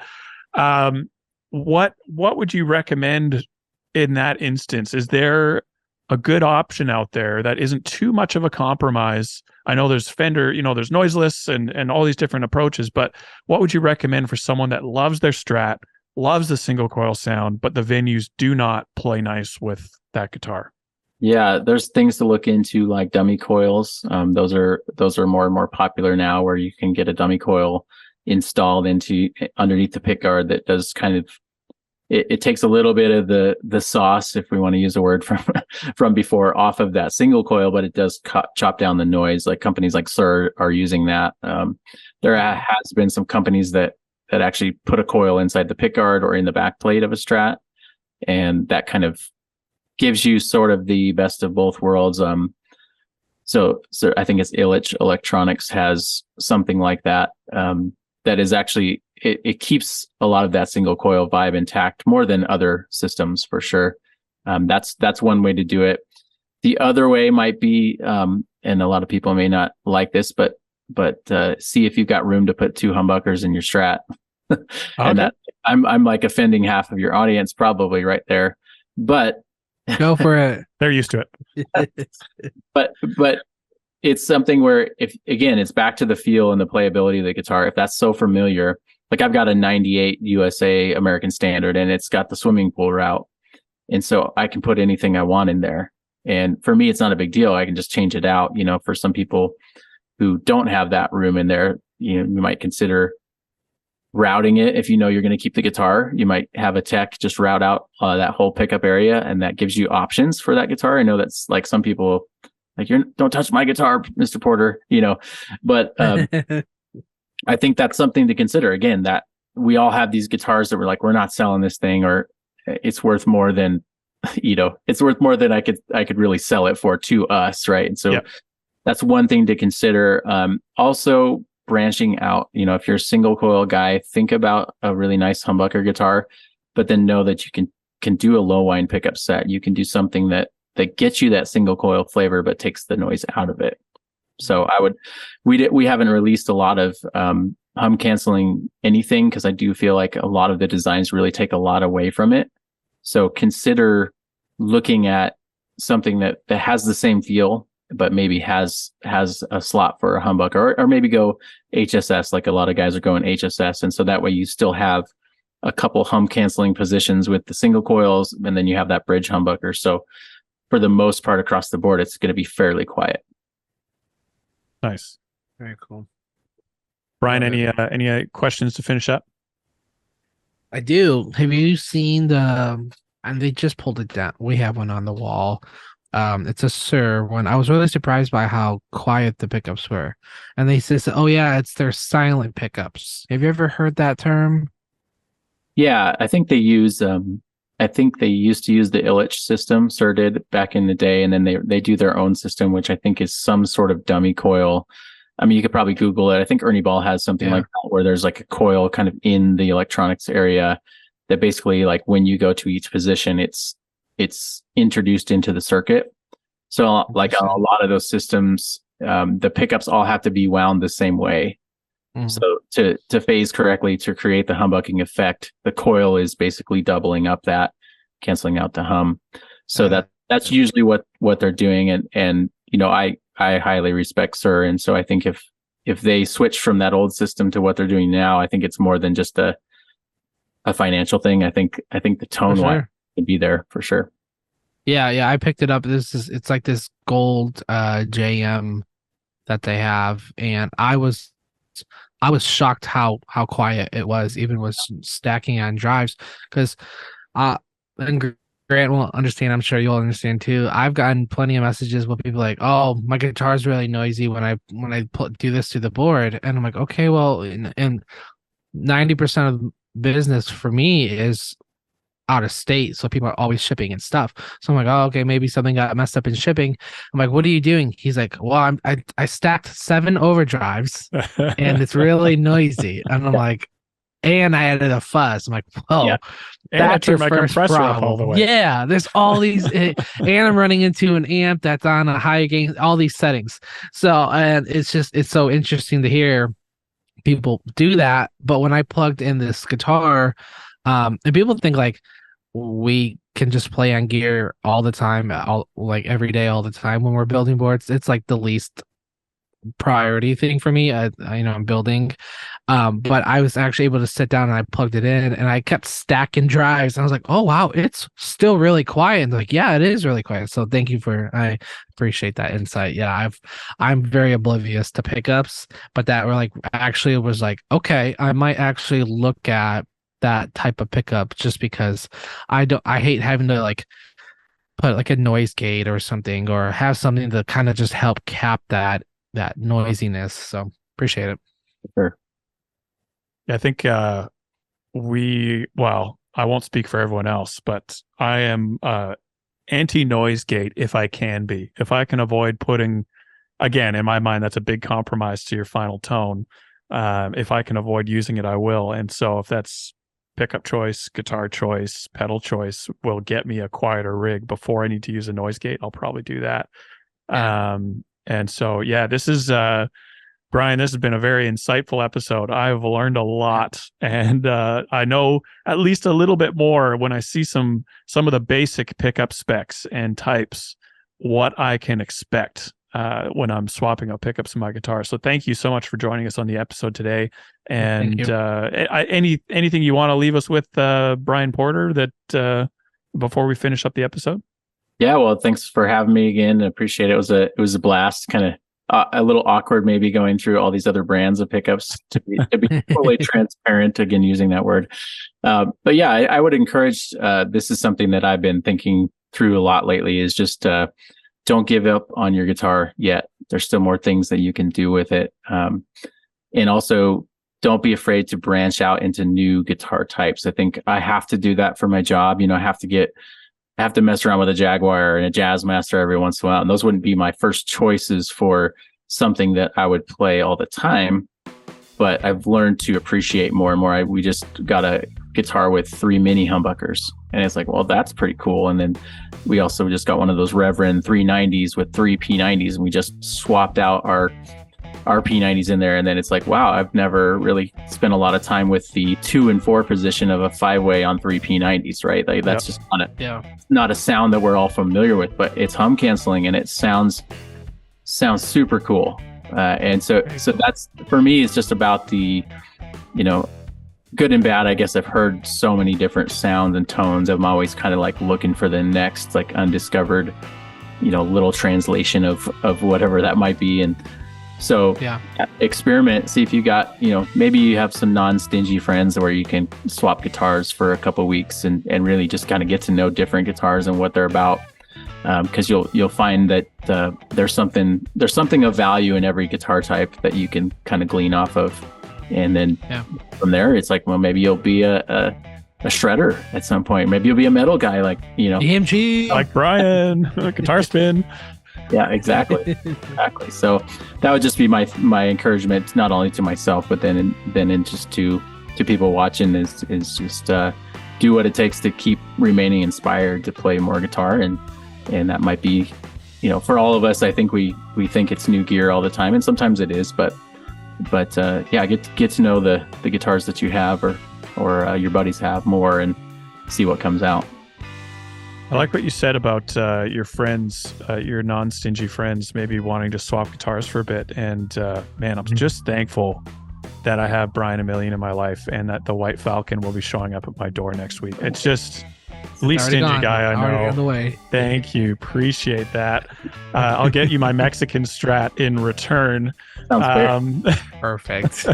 What would you recommend in that instance? Is there a good option out there that isn't too much of a compromise? I know there's Fender, there's noiseless and all these different approaches, but what would you recommend for someone that loves their Strat, loves the single coil sound, but the venues do not play nice with that guitar? Yeah, there's things to look into, like dummy coils. Those are more and more popular now, where you can get a dummy coil installed underneath the pickguard that does kind of, it takes a little bit of the sauce, if we want to use a word from before, off of that single coil, but it does chop down the noise. Like companies like Sir are using that. There has been some companies that actually put a coil inside the pickguard or in the back plate of a Strat, and that kind of gives you sort of the best of both worlds. So I think it's Illich Electronics has something like that. That is actually, it keeps a lot of that single coil vibe intact more than other systems, for sure. That's one way to do it. The other way might be, and a lot of people may not like this, but see if you've got room to put 2 humbuckers in your Strat. And that I'm like offending half of your audience probably right there. But Go for it. They're used to it. but it's something where, if again, it's back to the feel and the playability of the guitar. If that's so familiar, like I've got a 98 USA American Standard and it's got the swimming pool route. And so I can put anything I want in there. And for me, it's not a big deal. I can just change it out. For some people who don't have that room in there, you might consider routing it. If you're going to keep the guitar, you might have a tech just route out that whole pickup area, and that gives you options for that guitar. I know that's like some people like, don't touch my guitar, Mr. Porter, but I think that's something to consider. Again, that we all have these guitars that we're like, we're not selling this thing, or it's worth more than, it's worth more than I could really sell it for to us. Right. And so that's one thing to consider. Also branching out, if you're a single coil guy, think about a really nice humbucker guitar, but then know that you can do a low whine pickup set. You can do something that gets you that single coil flavor, but takes the noise out of it. So we haven't released a lot of hum canceling anything, because I do feel like a lot of the designs really take a lot away from it. So consider looking at something that has the same feel, but maybe has a slot for a humbucker, or maybe go HSS, like a lot of guys are going HSS. And so that way you still have a couple hum canceling positions with the single coils, and then you have that bridge humbucker. So for the most part across the board, it's going to be fairly quiet. Nice. Very cool. Brian, any questions to finish up? I do. Have you seen and they just pulled it down. We have one on the wall. It's a Sir one. I was really surprised by how quiet the pickups were. And they said, oh yeah, it's their silent pickups. Have you ever heard that term? Yeah, I think they use I think they used to use the Illich system, Sir did back in the day, and then they do their own system, which I think is some sort of dummy coil. I mean, you could probably Google it. I think Ernie Ball has something like that, where there's like a coil kind of in the electronics area that basically, like, when you go to each position, it's introduced into the circuit. So like on a lot of those systems, the pickups all have to be wound the same way. So to phase correctly, to create the humbucking effect, the coil is basically doubling up that, canceling out the hum. So that's usually what they're doing. And I highly respect Sir. And so I think if they switch from that old system to what they're doing now, I think it's more than just a financial thing. I think the tone line would be there for sure. Yeah, I picked it up. It's like this gold JM that they have, and I was shocked how quiet it was, even with stacking on drives, because and Grant will understand, I'm sure you'll understand too. I've gotten plenty of messages with people like, oh, my guitar's really noisy when I do this to the board, and I'm like, okay, well, and 90% of business for me is out of state, so people are always shipping and stuff. So I'm like, oh, okay, maybe something got messed up in shipping. I'm like, what are you doing? He's like, well, I stacked 7 overdrives and it's really noisy. And I'm like, and I added a fuzz. I'm like, whoa, that's your first problem. All the way. Yeah, there's all these, and I'm running into an amp that's on a high gain, all these settings. So, and it's so interesting to hear people do that. But when I plugged in this guitar, and people think like we can just play on gear all the time, like every day, all the time when we're building boards. It's like the least priority thing for me. I'm building, but I was actually able to sit down and I plugged it in and I kept stacking drives. And I was like, oh wow, it's still really quiet. And like, yeah, it is really quiet. So thank you I appreciate that insight. Yeah, I'm very oblivious to pickups, but that were like actually it was like, okay, I might actually look at that type of pickup, just because I hate having to like put like a noise gate or something, or have something to kind of just help cap that noisiness. So appreciate it. Sure. I think I won't speak for everyone else, but I am anti-noise gate if I can be. If I can avoid putting, again, in my mind, that's a big compromise to your final tone. If I can avoid using it, I will. And so if that's pickup choice, guitar choice, pedal choice will get me a quieter rig before I need to use a noise gate, I'll probably do that. And so, yeah, this is Brian, Brian, this has been a very insightful episode. I've learned a lot, and I know at least a little bit more when I see some of the basic pickup specs and types, what I can expect when I'm swapping out pickups in my guitar. So thank you so much for joining us on the episode today. And anything you want to leave us with, Brian Porter, that before we finish up the episode? Yeah, well, thanks for having me again. I appreciate it. It was a blast. Kind of a little awkward, maybe going through all these other brands of pickups to be fully transparent. Again, using that word, but yeah, I would encourage. This is something that I've been thinking through a lot lately. Is just don't give up on your guitar yet. There's still more things that you can do with it, and also don't be afraid to branch out into new guitar types. I think I have to do that for my job. I have to mess around with a Jaguar and a Jazzmaster every once in a while. And those wouldn't be my first choices for something that I would play all the time. But I've learned to appreciate more and more. We just got a guitar with 3 mini humbuckers. And it's like, well, that's pretty cool. And then we also just got one of those Reverend 390s with 3 P90s. And we just swapped out our P90s in there. And then it's like, wow, I've never really spent a lot of time with the 2 and 4 position of a 5-way on 3 P90s, right? Like that's just not a sound that we're all familiar with, but it's hum canceling and it sounds super cool. And so that's, for me, it's just about the, good and bad. I guess I've heard so many different sounds and tones. I'm always kind of like looking for the next like undiscovered, little translation of whatever that might be. And so experiment, see if you got, maybe you have some non-stingy friends where you can swap guitars for a couple of weeks and really just kind of get to know different guitars and what they're about. Because you'll find that there's something of value in every guitar type that you can kind of glean off of. And then from there, it's like, well, maybe you'll be a shredder at some point. Maybe you'll be a metal guy, like, EMG, like Brian, guitar spin. Yeah, exactly. Exactly. So that would just be my encouragement, not only to myself, but then just to people watching is just do what it takes to keep remaining inspired to play more guitar. And that might be, for all of us, I think we think it's new gear all the time, and sometimes it is, but get to know the guitars that you have or your buddies have more and see what comes out. I like what you said about your friends, your non-stingy friends, maybe wanting to swap guitars for a bit. And man, I'm just thankful that I have Brian Omilion in my life and that the White Falcon will be showing up at my door next week. It's just the least stingy guy I know. Already on the way. Thank you. Appreciate that. I'll get you my Mexican Strat in return. Sounds fair. Perfect.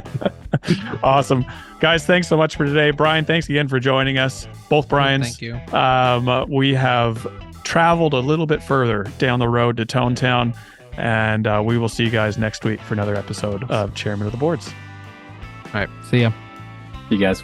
Awesome. Guys, thanks so much for today. Brian, thanks again for joining us. Both Brians. Thank you. We have traveled a little bit further down the road to Tone Town, and we will see you guys next week for another episode of Chairman of the Boards. All right. See ya. You guys.